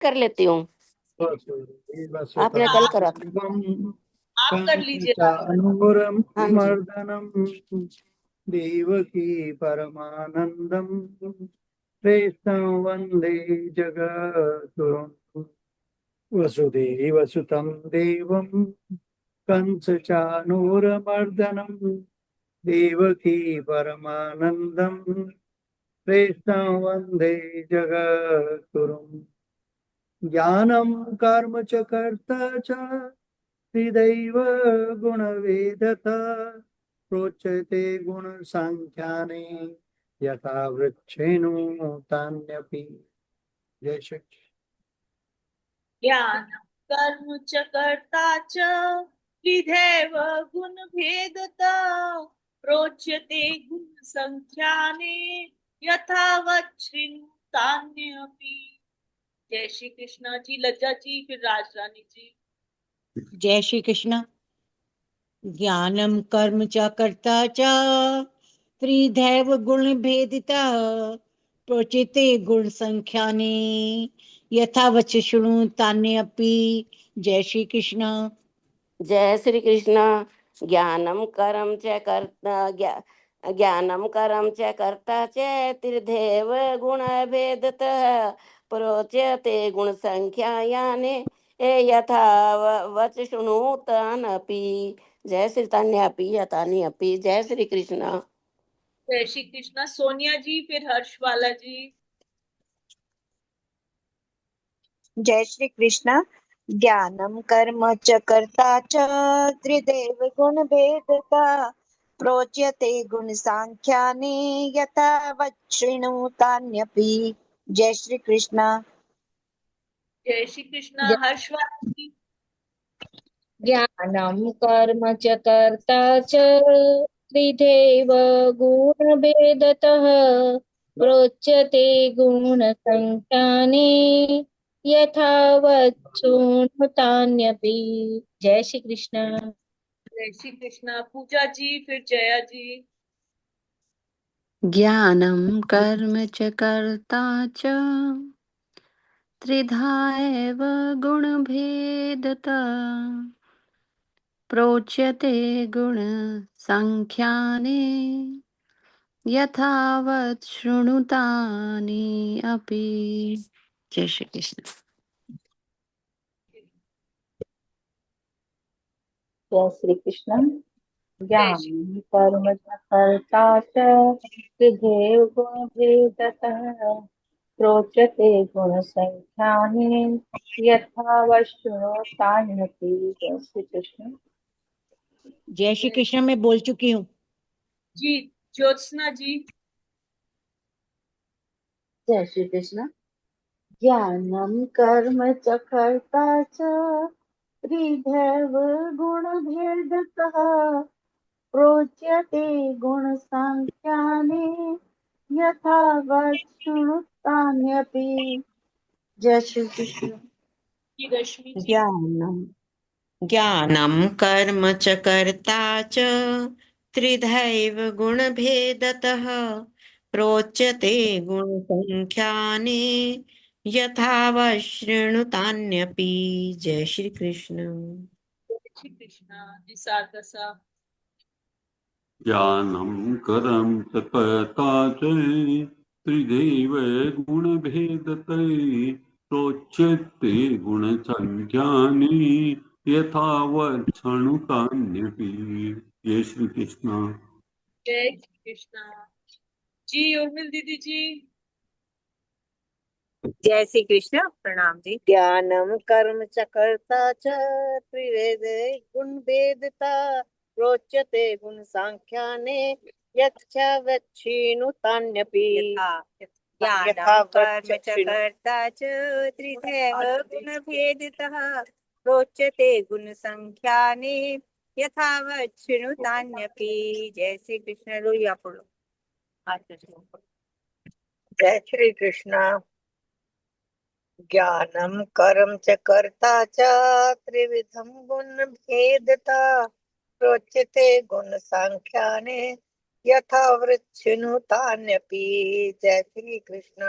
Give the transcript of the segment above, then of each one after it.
कर लेती हूँ। आपने कल वसुदेवसुतं करा था। देवं आप कर लीजिए राधा। हाँ जी। कंसचानूरमर्दनं देवकी परमानन्दं कृष्णं वन्दे जगद्गुरुं। वसुदेवसुतं देवं कंसचानूरमर्दनं देवकी परमानन्दं कृष्णं वन्दे जगद्गुरुम्। ज्ञानं कर्म च कर्ता च हृदैव गुणवेदता प्रोच्यते गुणसाङ्ख्याने यथा वृक्षेणु तान्यपि। जय श्री ज्ञान कर्म च कर्ता च विधेव गुण भेदता प्रोच्यते गुण संख्याने यथावत् शृणुतान्यपि। जय श्री कृष्णा जी। लज्जा जी, फिर राज रानी जी। जय श्री कृष्ण। ज्ञानम कर्म च कर्ता च त्रिधैव गुण भेदिता प्रोचिते गुण संख्याने यथा वच शृणु तान्यपि। जय श्री कृष्ण। जय श्री कृष्ण। ज्ञानम कर्म च कर्ता ज्ञानम कर्म च कर्ता च त्रिधैव गुण भेदतः प्रोच्यते गुण संख्यायाने यथा वच शृणुतानपि। जय श्री तान्यापि यथान्यपि। जय श्री कृष्ण। जय श्री कृष्णा सोनिया जी, फिर हर्षवाला जी। जय श्री कृष्ण। ज्ञानम कर्म च कर्ता च त्रिदेव गुण भेदता प्रोच्यते गुण सांख्याने यथा वच्छृणुतान्यपि। जय श्री कृष्ण। जय श्री कृष्णा हर्षवाला जी। ज्ञानं कर्म च कर्ता च त्रिधैव गुणभेदतः प्रोच्यते गुणसङ्ख्याने यथावत् शृणुतान्यपि। जय श्री कृष्ण। जय श्री कृष्णा पूजा जी, फिर जया जी। ज्ञानं कर्म च कर्ता च त्रिधा एव गुणभेदता प्रोच्यते गुणसङ्ख्याने यथावत् शृणुतानि अपि। जय श्री कृष्ण। जय श्री कृष्ण। जय श्री ज्ञानं कर्म च कर्ता च त्रिधैव गुणभेदतः प्रोच्यते गुणसङ्ख्याने यथा वशृणुतान्यपि। जय श्री कृष्ण। जय श्री कृष्ण। मैं बोल चुकी हूँ। जी। ज्योत्सना जी। जय श्री कृष्ण। ज्ञानम कर्म च कर्ता च त्रिधैव गुण भेदतः प्रोच्यते गुण सांख्याने यथा वच्छृणुतान्यपि। जय श्री कृष्ण। जी रश्मि जी। ज्ञानम ज्ञानं कर्म च कर्ता च त्रिधैव गुणभेदतः प्रोच्यते गुणसङ्ख्याने यथावशृणुतान्यपि। जय श्री कृष्ण। जय श्री कृष्णा जी सारदसा। ज्ञानं करं च कर्ता च त्रिदैव गुणभेदतै प्रोच्यते गुणसङ्ख्यानि यथावत् शृणुतान्यपि। जय श्री कृष्ण। जय श्री कृष्णा जी उर्मिल दीदी जी। जय श्री कृष्ण। प्रणाम जी। ज्ञानम कर्म च कर्ता च त्रिवेद गुण वेदता प्रोच्यते गुण सांख्याने यक्षावच्छीनुतान्यपि। ज्ञानं कर्म च कर्ता च त्रिधैव गुण भेदतः प्रोच्यते गुण संख्याने यथावत् शृणुतान्यपि। जय श्री कृष्ण। रोइया पढ़ो। जय श्री कृष्ण। ज्ञानं कर्म च कर्ता च त्रिविधं गुण भेदता प्रोच्यते गुण सांख्याने यथा वृक्षिनुतान्यपि। जय श्री कृष्ण।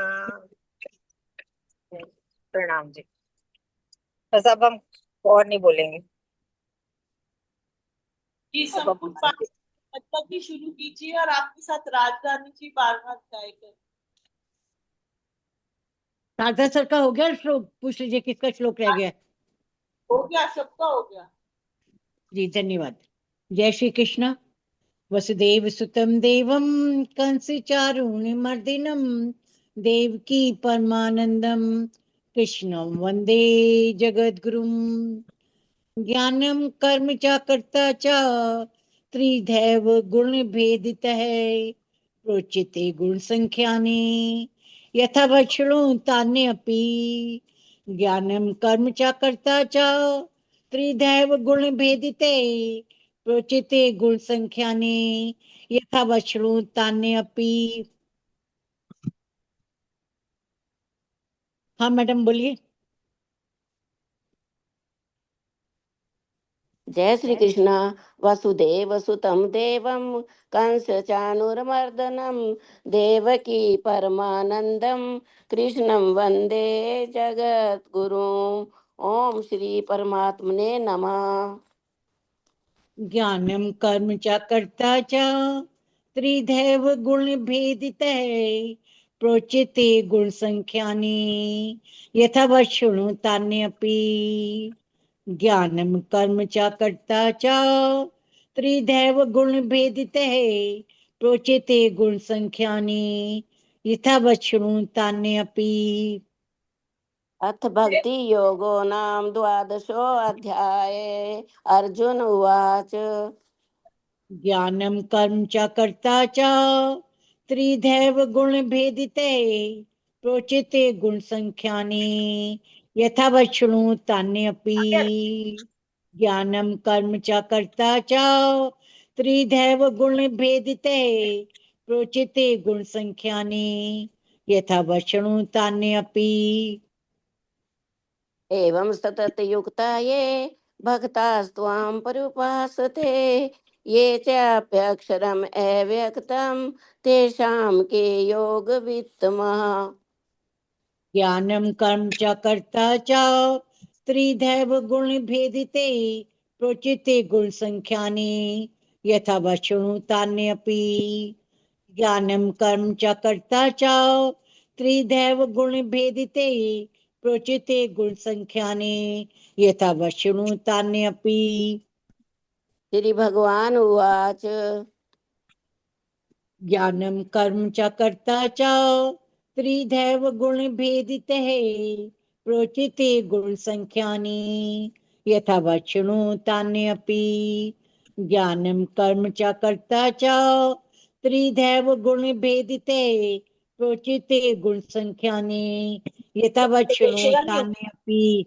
प्रणाम जी। बस अब हम और नहीं बोलेंगे। जी अब सब कुछ हम मतलब कि शुरू कीजिए और आपके साथ राजरानी जी बार बार गाय कर। शारदा सर का हो गया श्लोक? पूछ लीजिए किसका श्लोक रह गया। हो गया, सबका हो गया। जी धन्यवाद। जय श्री कृष्ण। वसुदेव सुतम देवम कंस चारुणिमर्दिनम देवकी परमानंदम कृष्णं वंदे जगद्गुरुम। ज्ञानम कर्म च कर्ता च त्रिधैव गुण भेदितः प्रोच्यते गुण संख्याने यथा वक्षणो तान्यपि। ज्ञानम कर्म च कर्ता च त्रिधैव गुण भेदिते प्रोच्यते गुण संख्याने यथा वक्षणो तान्यपि। हाँ मैडम बोलिए। जय श्री कृष्ण। वसुदेव सुतम देवम कंस चाणूरमर्दनम देवकी परमानंदम कृष्णं वंदे जगत गुरु। ओम श्री परमात्मने नमः। ज्ञानम कर्म च कर्ता च त्रिधैव गुण भेदितः प्रोच्यते गुण संख्यानि यथा वक्षणुतान्यपि। ज्ञानम कर्म च कर्ता च त्रिधैव गुण भेदितः प्रोच्यते गुण संख्यानि यथा वक्षणुतान्यपि। अथ भक्ति योगो नाम द्वादशो अध्याय। अर्जुन उवाच। ज्ञानम कर्म च कर्ता च त्रिधैव गुण भेदिते प्रोचिते गुण संख्यानि यथा वक्षणु तान्यपि। ज्ञानम कर्म च कर्ता च त्रिधैव गुण भेदिते प्रोचिते गुण संख्यानि यथा वक्षणु तान्यपि। एवं सतत युक्ता ये भक्तास्त्वां पर्युपासते ये चाप्यक्षरम् अव्यक्तं तेषां के योगवित्तमः। ज्ञानम कर्म च कर्ता च त्रिधैव गुण भेदिते प्रोचिते गुण संख्यानि यथा वक्षणु तान्यपि। ज्ञानम कर्म च कर्ता च त्रिधैव गुण भेदिते प्रोचिते गुण संख्यानि यथा वक्षणु तान्यपि। श्री भगवान उवाच। ज्ञानम कर्म च कर्ता च त्रिधैव गुण भेदितः प्रोचिते गुण संख्यानि यथा वक्षणु तान्यपि। ज्ञानम कर्म च कर्ता च त्रिधैव गुण भेदिते प्रोचिते गुण संख्यानि यथा वक्षणु तान्यपि।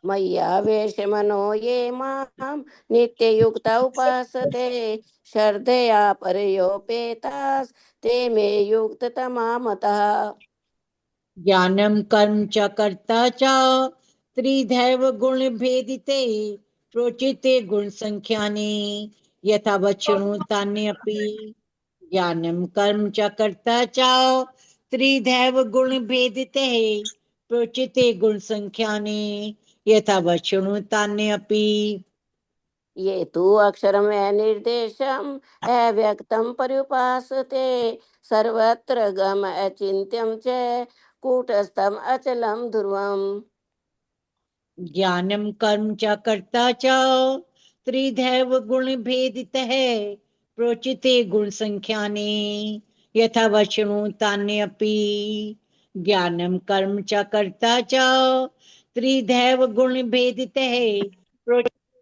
मय्यावेशमनो ये मां नित्ययुक्ता उपासते श्रद्धया परयोपेतास् ते मे युक्ततमा मतः। ज्ञानम कर्म च कर्ता च त्रिधैव गुण भेदिते प्रोचिते गुण संख्यानि यथा वक्षणु तान्यपि। ज्ञानम कर्म च कर्ता च त्रिधैव गुण भेदिते प्रोचिते गुण संख्यानि यथा वक्षणु तान्यपि। ये तु अक्षरम् अनिर्देशम् अव्यक्तं पर्युपासते सर्वत्र गम अचिन्त्यं च कूटस्थम् अचलं ध्रुवम्। ज्ञानम कर्म च कर्ता च त्रिधैव गुण भेदितः प्रोचिते गुण संख्यानि यथा वक्षणु तान्यपि। ज्ञानम कर्म च कर्ता च त्रिधैव गुण भेदितः प्रोचिते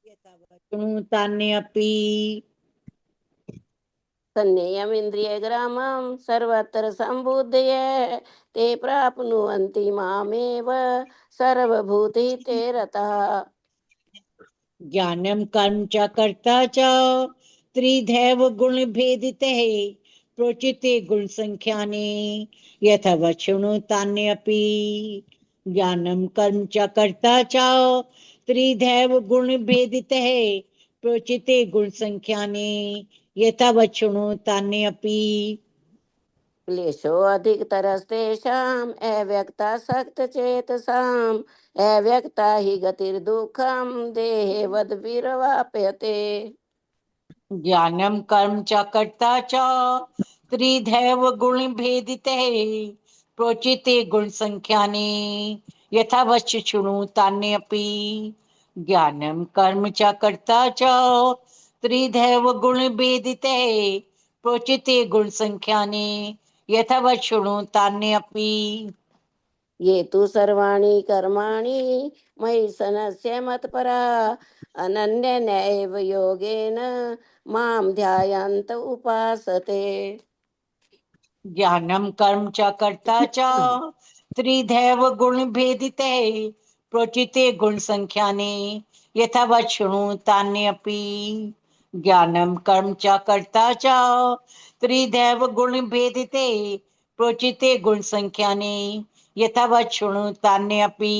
यथा वक्षणु तान्यपि। संयमिन्द्रियग्रामं सर्वत्र सम्बुद्धय ते प्राप्नुवन्ति मामेव सर्वभूतहिते रताः। ज्ञानम कर्म च कर्ता च त्रिधैव गुण भेदिते प्रोचिते गुण संख्यानि यथा वक्षणु तान्यपि। ज्ञानम कर्म च कर्ता च त्रिधैव गुण भेदिते प्रोचिते गुण संख्यानि यथा वक्षणु तान्यपि। क्लेशोऽधिकतरस्तेषाम् अव्यक्तासक्तचेतसाम् अव्यक्ता हि गतिर्दुःखं देहे वद्भिर्वाप्यते। ज्ञानम कर्म च कर्ता च त्रिधैव गुण भेदिते प्रोचिते गुण संख्याने यथा वश्य शृणु तान्यपि। ज्ञानम कर्म च कर्ता च त्रिधैव गुण भेदिते प्रोचिते गुण संख्याने यथा वश्य शृणु तान्यपि। ये तु सर्वाणि कर्माणि मयि सन्यस्य मत्परा अनन्येनैव योगेन मां ध्यायन्त उपासते। ज्ञानम कर्म च कर्ता च त्रिधैव गुण भेदिते प्रोचिते गुण संख्याने यथा वत् शृणु तान्यपि। ज्ञानम कर्म च कर्ता च त्रिधैव गुण भेदिते प्रोचिते गुण संख्याने यथा वत् शृणु तान्यपि।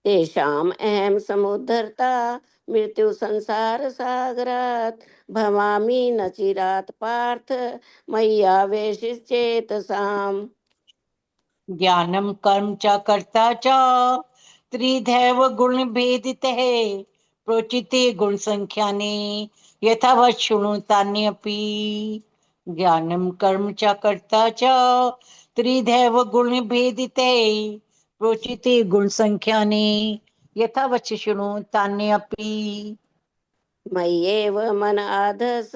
तेषाम् अहं समुद्धर्ता मृत्यु संसार सागरात् भवामि न चिरात् पार्थ मय्यावेशिश्चेतसाम्। ज्ञानम कर्म च कर्ता च त्रिधैव गुण भेदिते प्रोचिते गुण संख्याने यथा वत् शृणु तान्यपि। ज्ञानम कर्म च कर्ता च त्रिधैव गुण भेदिते प्रोचिते गुण संख्याने यथा वत् शृणु तान्यपि। मय्येव मन आधस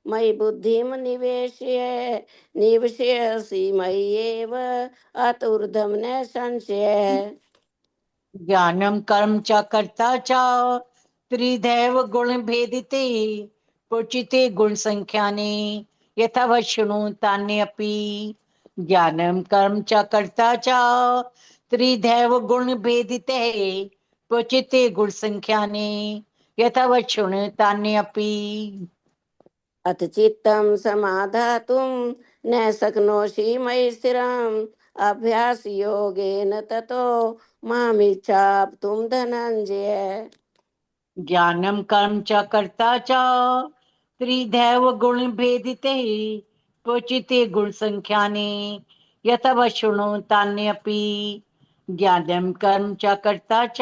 मयि बुद्धिं निवेशयसि मय्येव अत ऊर्ध्वं न संशय। ज्ञानम कर्म च कर्ता च त्रिधैव गुण भेदिते क्वचिते गुण संख्याने यथा वत् शृणु तान्यपि। ज्ञानम कर्म च कर्ता च त्रिधैव गुण भेदिते क्वचिते गुण संख्याने यथा वत् शृणु तान्यपि। अथ चित्तं समाधातुं न शक्नोषि मयि स्थिरम् अभ्यासयोगेन ततो मामिच्छाप्तुं धनञ्जय। ज्ञानम कर्म च कर्ता च त्रिधैव गुण भेदिते क्वचिते गुण संख्याने यथा वत् शृणु तान्यपि। ज्ञानम कर्म च कर्ता च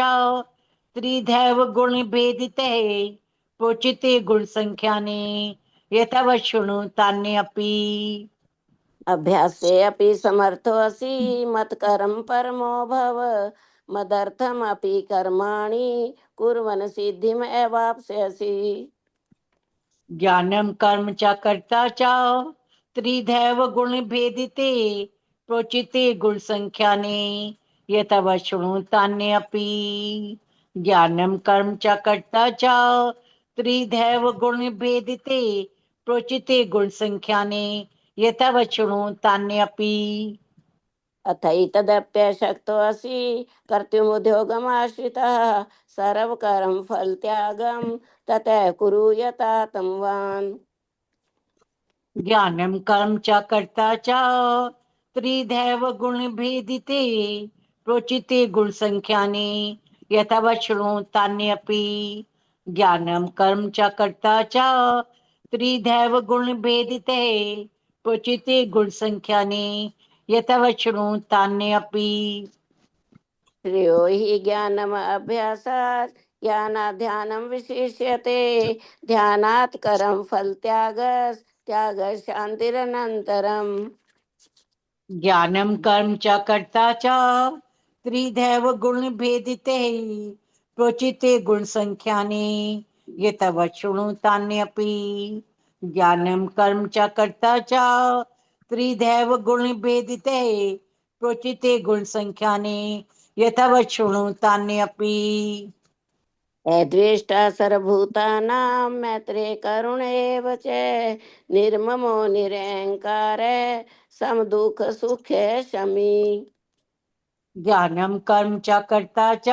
त्रिधैव गुण भेदिते क्वचिते गुण संख्याने यथा वत् शृणु तान्यपि। अभ्यासेऽपि समर्थोऽसि मत्करं परमो भव मदर्थमपि कर्माणि कुर्वन् सिद्धिम् अवाप्स्यसि। ज्ञानम कर्म च कर्ता च त्रिधैव गुण भेदिते प्रोचिते गुण संख्याने यथा वत् शृणु तान्यपि। ज्ञानम कर्म च कर्ता च त्रिधैव गुण भेदिते प्रोचिते गुण संख्याने यथा वत् शृणु तान्यपि। अथैतदप्यशक्तोऽसि कर्तुमुद्योगमाश्रितः सर्वकर्म फलत्यागं ततः कुरु यथातमवान्। ज्ञानम कर्म च कर्ता च त्रिधैव गुण भेदिते प्रोचिते गुण संख्याने यथा वत् शृणु तान्यपि। ज्ञानम कर्म च कर्ता च त्रिधैव गुण भेदिते प्रोचिते गुण संख्याने यथा वत् शृणु तान्यपि। श्रेयो हि ज्ञानम् अभ्यासात् ज्ञानाध्यानं विशिष्यते ध्यानात् करं फलत्यागस् शान्तिरनन्तरम्। ज्ञानम कर्म च कर्ता च त्रिधैव गुण भेदिते प्रोचिते गुण संख्याने यथा वत् शृणु तान्यपि। ज्ञानम कर्म च कर्ता च त्रिधैव गुण भेदिते प्रोचिते गुण संख्याने यथा वत् शृणु तान्यपि। अद्वेष्टा सर्वभूतानां मैत्रे करुण एव च निर्ममो निरहङ्कार समदुःख सुख शमी। ज्ञानम कर्म च कर्ता च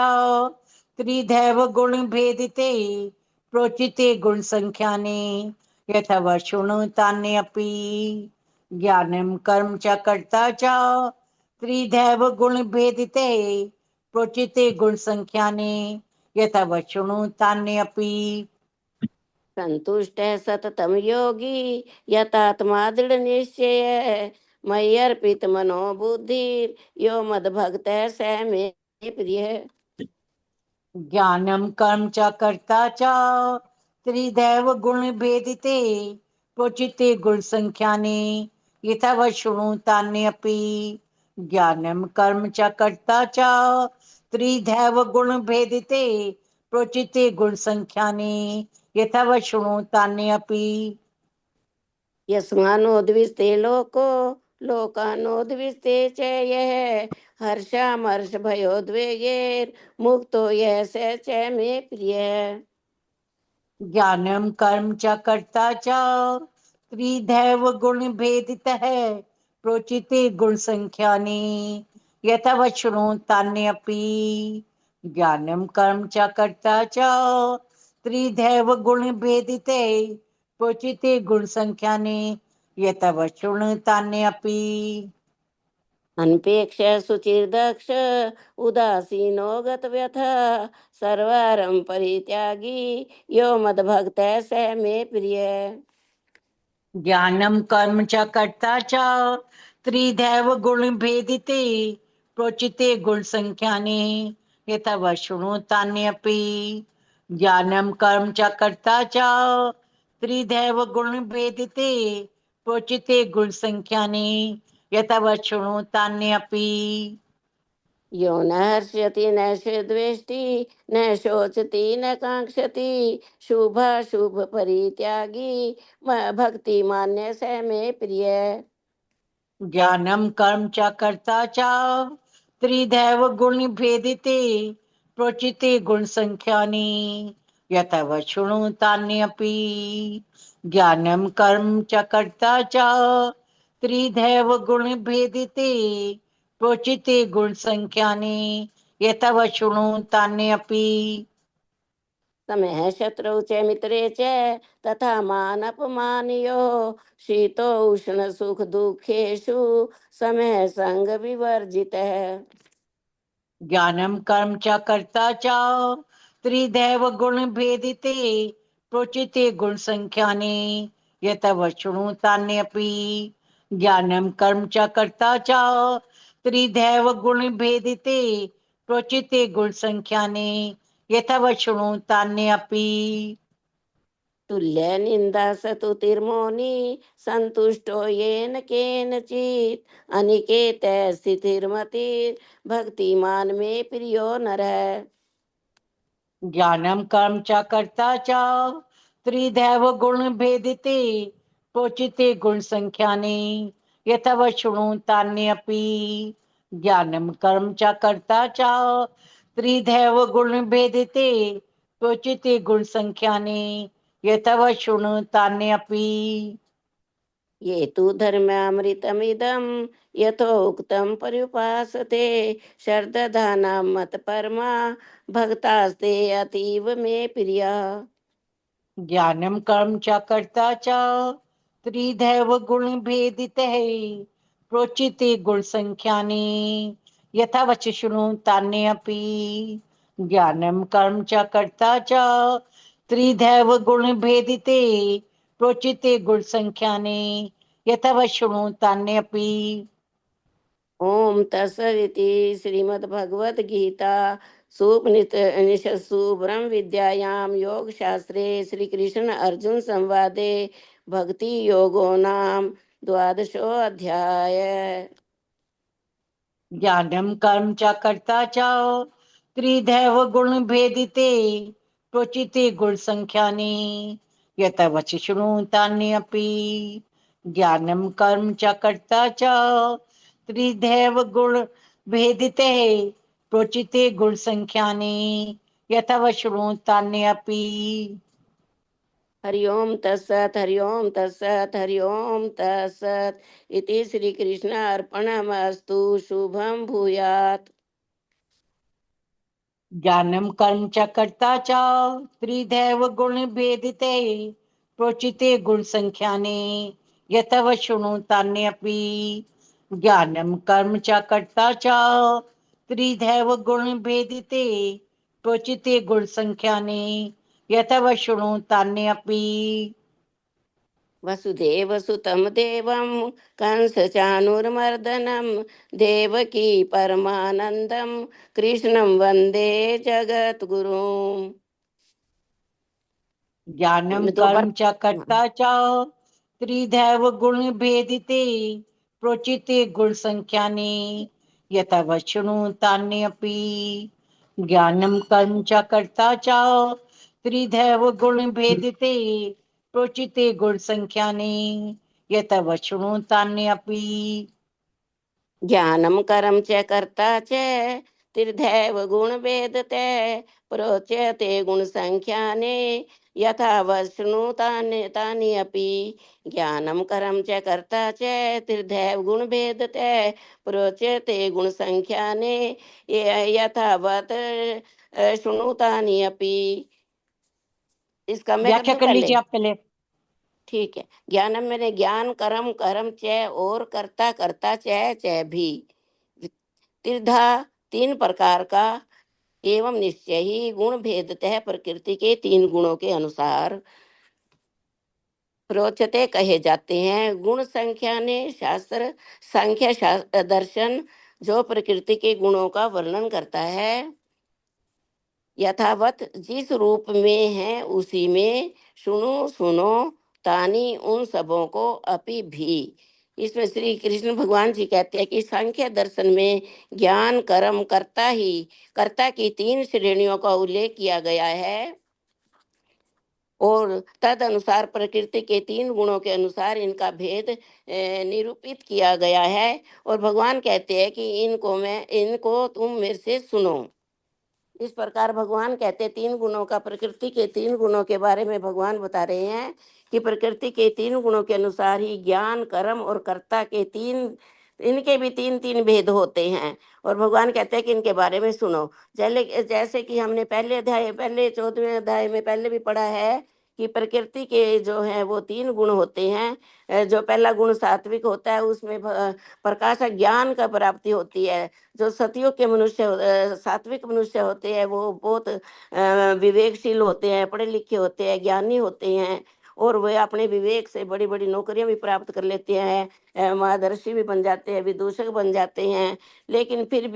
त्रिधैव गुण भेदिते प्रोचिते गुण संख्याने यथा वत् शृणु तान्यपि। ज्ञानम कर्म च कर्ता च त्रिधैव गुण भेदिते प्रोचिते गुण संख्याने यथा वत् शृणु तान्यपि। संतुष्ट है सततम योगी यतात्मा दृढ़ निश्चय मय्यर्पित मनोबुद्धि यो मद भक्त है स मे प्रिय। ज्ञानम कर्म च कर्ता च त्रिदैव गुण भेदिते क्वचिते गुण संख्याने यथा शृणुतान्यपि। ज्ञानम कर्म च कर्ता च त्रिदैव गुण भेदिते क्वचिते गुण संख्याने यथा शृणुतान्यपि। यस्मानोद्विस्ते लोको लोकानोद्विस्ते च यः हर्षामर्ष भयोद्वेगैर् मुक्तो यः स च मे प्रिय। ज्ञानम कर्म च कर्ता च त्रिदैव गुण भेदितः प्रोचिते गुण संख्यानि यथा शृणुतान्यपि। ज्ञानम कर्म च कर्ता च त्रिदैव गुण भेदिते प्रोचिते गुण संख्यानि यथा शृणुतान्यपि। अनपेक्ष सुचिर्दक्ष उदासीनो गतव्यथ सर्वारं परित्यागी यो मद्भक्त स मे प्रिय। ज्ञानम कर्म च कर्ता च त्रिदैव गुण भेदिते प्रोचिते गुण संख्याने यथा शृणुतान्यपि। ज्ञानम कर्म च कर्ता च त्रिदैव गुण भेदिते प्रोचिते गुण संख्याने यथा शृणुतान्यपि। यो न हर्ष्यति न द्वेष्टि न शोचति न कांक्षति शुभाशुभ परित्यागी भक्ति मान्य स मे प्रिय। ज्ञानम कर्म च कर्ता च त्रिदैव गुण भेदिते प्रोचिते गुण संख्यानि यथा शृणुतान्यपि। ज्ञानम कर्म च कर्ता च त्रिदैव गुण भेदिते प्रोचिते गुण संख्यानि यथा शृणुतान्यपि। समः शत्रौ च मित्रे च तथा मानपमानयोः शीतोष्ण सुख दुखेषु समः संग विवर्जितः। ज्ञानम कर्म च कर्ता च त्रिदैव गुण भेदिते प्रोचिते गुण संख्याने यथा शृणुतान्यपि। ज्ञानम कर्म च कर्ता च त्रिदैव गुण भेदिते प्रोचिते गुण संख्याने यथा शृणुतान्यपि। तुल्य निंदा सतुतिर्मौनी संतुष्टो येन केनचित् अनिकेत स्थितिर्मति भक्तिमान में प्रियो नरः। ज्ञानम कर्म च कर्ता च त्रिदैव गुण भेदिते प्रोचिते गुण संख्याने यथा शृणुतान्यपि। ज्ञानम कर्म च कर्ता च त्रिदैव गुण भेदिते प्रोचिते गुण संख्याने यथा शृणुतान्यपि। ये तु धर्मामृतमिदं यथोक्तं पर्युपासते शर्दधानां मतपरमा भक्तास्ते अतीव मे प्रिया। ज्ञानम कर्म च कर्ता च त्रिदैव गुण भेदितः प्रोचिते गुण संख्यानि यथा शृणुतान्यपि। ज्ञानम कर्म च कर्ता च त्रिदैव गुण भेदिते प्रोचिते गुण संख्यानि यथा शृणुतान्यपि। ओम तत्सदिति श्रीमद्भगवद्गीता सुपनिषत्सु ब्रह्म विद्यायां योग शास्त्रे श्री कृष्ण अर्जुन संवादे भक्ति योगो नाम द्वादशो अध्याय। ज्ञानम कर्म च कर्ता च त्रिदैव गुण भेदिते प्रोचिते गुण संख्यानि यथा शृणुतान्यपि। ज्ञानम कर्म च कर्ता च त्रिदैव गुण भेदिते प्रोचिते गुण संख्यानि यथा शृणुतान्यपि। हरि ओम तत्सत हरि ओम तत्सत हरि ओम तत्सत इति श्री कृष्ण अर्पणमस्तु शुभम भूयात्। ज्ञानम कर्म च कर्ता च त्रिदैव गुण भेदिते प्रोचिते गुण संख्याने यथा शृणुतान्यपि। ज्ञानम कर्म च कर्ता च त्रिदैव गुण भेदिते प्रोचिते गुण संख्याने यथव शृणुतान्यपि। वसुदेवसुतं देवं कंसचाणूरमर्दनं देवकी परमानन्दं कृष्णं वन्दे जगद्गुरुम्। ज्ञानं दो बार। कर्म च कर्ता च त्रिधैव गुण भेदिते प्रोचिते गुण संख्याने यथव शृणुतान्यपि। ज्ञानं कर्म च कर्ता च त्रिधैव गुण भेदिते प्रोचिते गुण संख्याने यथव शृणुतान्यपि। ज्ञानं करं च कर्ता च त्रिधैव गुणभेदते प्रोच्यते गुणसङ्ख्याने यथा वशृणुतानि अपि। ज्ञानं करं च कर्ता च त्रिधैव गुणभेदते प्रोच्यते गुणसङ्ख्याने यथावत् शृणुतानि अपि। इसका मैं कर व्याख्या दूं कर पहले? लीजिए आप पहले। ठीक है। ज्ञानम मैंने ज्ञान करम करम च और करता करता च भी त्रिधा तीन प्रकार का एवं निश्चय ही गुण भेदतः प्रकृति के तीन गुणों के अनुसार प्रोचते कहे जाते हैं। गुण संख्या ने शास्त्र संख्या दर्शन जो प्रकृति के गुणों का वर्णन करता है यथावत जिस रूप में है उसी में सुनो सुनो तानी उन सबों को अपि भी। इसमें श्री कृष्ण भगवान जी कहते हैं कि सांख्य दर्शन में ज्ञान कर्म कर्ता की तीन श्रेणियों का उल्लेख किया गया है और तद अनुसार प्रकृति के तीन गुणों के अनुसार इनका भेद निरूपित किया गया है। और भगवान कहते हैं कि इनको तुम मेरे से सुनो। इस प्रकार भगवान कहते हैं तीन गुणों का प्रकृति के तीन गुणों के बारे में भगवान बता रहे हैं कि प्रकृति के तीन गुणों के अनुसार ही ज्ञान कर्म और कर्ता के इनके भी तीन तीन भेद होते हैं। और भगवान कहते हैं कि इनके बारे में सुनो। जैसे कि हमने पहले 14वें अध्याय में पहले भी पढ़ा है कि प्रकृति के जो है वो तीन गुण होते हैं। जो पहला गुण सात्विक होता है उसमें प्रकाश ज्ञान का प्राप्ति होती है। जो सतयुग के सात्विक मनुष्य होते हैं वो बहुत विवेकशील होते हैं, पढ़े लिखे होते हैं, ज्ञानी होते हैं और वे अपने विवेक से बड़ी बड़ी नौकरियां भी प्राप्त कर लेते हैं, महादर्शी भी बन जाते हैं, विदूषक बन जाते हैं। लेकिन फिर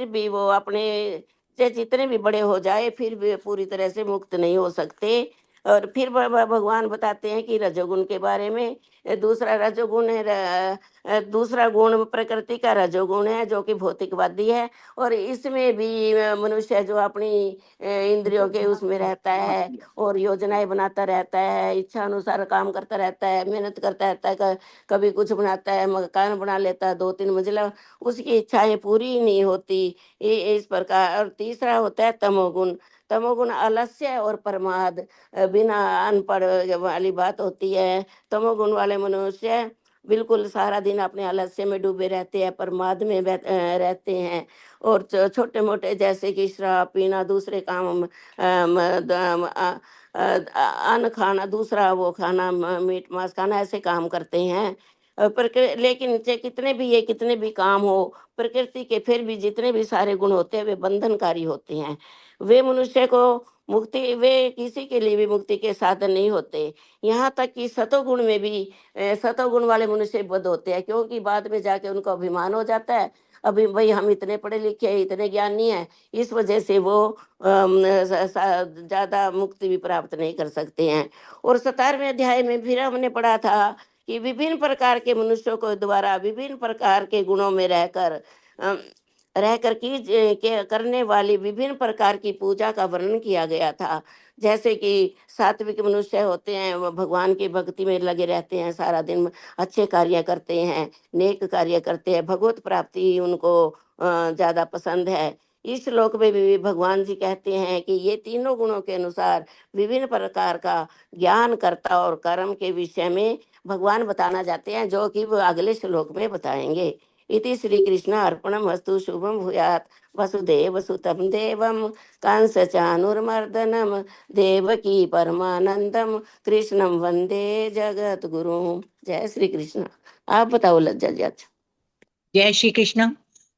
भी वो अपने चाहे जितने भी बड़े हो जाए फिर भी पूरी तरह से मुक्त नहीं हो सकते। और फिर भगवान बताते हैं कि रजोगुण के बारे में। दूसरा रजोगुण है दूसरा गुण प्रकृति का रजोगुण है जो कि भौतिकवादी है। और इसमें भी मनुष्य जो अपनी इंद्रियों के उसमें रहता है और योजनाएं बनाता रहता है, इच्छा अनुसार काम करता रहता है, मेहनत करता रहता है। कभी कुछ बनाता है, मकान बना लेता है 2-3 मंजिला, उसकी इच्छाएं पूरी ही नहीं होती। इस प्रकार। और तीसरा होता है तमोगुण। तमोगुण आलस्य और प्रमाद, बिना अनपढ़ वाली बात होती है। तमोगुण वाले मनुष्य बिल्कुल सारा दिन अपने आलस्य में डूबे रहते हैं, प्रमाद में रहते हैं और छोटे मोटे जैसे कि शराब पीना, दूसरे काम अन्न खाना, दूसरा वो खाना मीट मांस खाना, ऐसे काम करते हैं। लेकिन चाहे कितने भी काम हो प्रकृति के, फिर भी जितने भी सारे गुण होते हैं वे बंधनकारी होते हैं। वे किसी के लिए भी मुक्ति के साधन नहीं होते। यहाँ तक कि सतोगुण में भी सतोगुण वाले मनुष्य बद होते हैं क्योंकि बाद में जाके उनको अभिमान हो जाता है। अभी भाई हम इतने पढ़े लिखे हैं, इतने ज्ञानी हैं, इस वजह से वो ज्यादा मुक्ति भी प्राप्त नहीं कर सकते हैं। और 17वें अध्याय में फिर हमने पढ़ा था कि विभिन्न प्रकार के मनुष्यों को द्वारा विभिन्न प्रकार के गुणों में रहकर करने वाली विभिन्न प्रकार की पूजा का वर्णन किया गया था। जैसे कि सात्विक मनुष्य होते हैं वो भगवान की भक्ति में लगे रहते हैं, सारा दिन अच्छे कार्य करते हैं, नेक कार्य करते हैं, भगवत प्राप्ति उनको ज्यादा पसंद है। इस श्लोक में भी भगवान जी कहते हैं कि ये तीनों गुणों के अनुसार विभिन्न प्रकार का ज्ञान कर्ता और कर्म के विषय में भगवान बताना चाहते हैं, जो कि वो अगले श्लोक में बताएंगे। इति श्री कृष्ण अर्पणमस्तु। शुभम भूयात्। वसुदेव सुतम देवम कंस चाणूरमर्दनम देवकी परमानंदम कृष्णम वंदे जगत गुरु। जय श्री कृष्ण। आप बताओ लज्जा जी। अच्छा, जय श्री कृष्ण।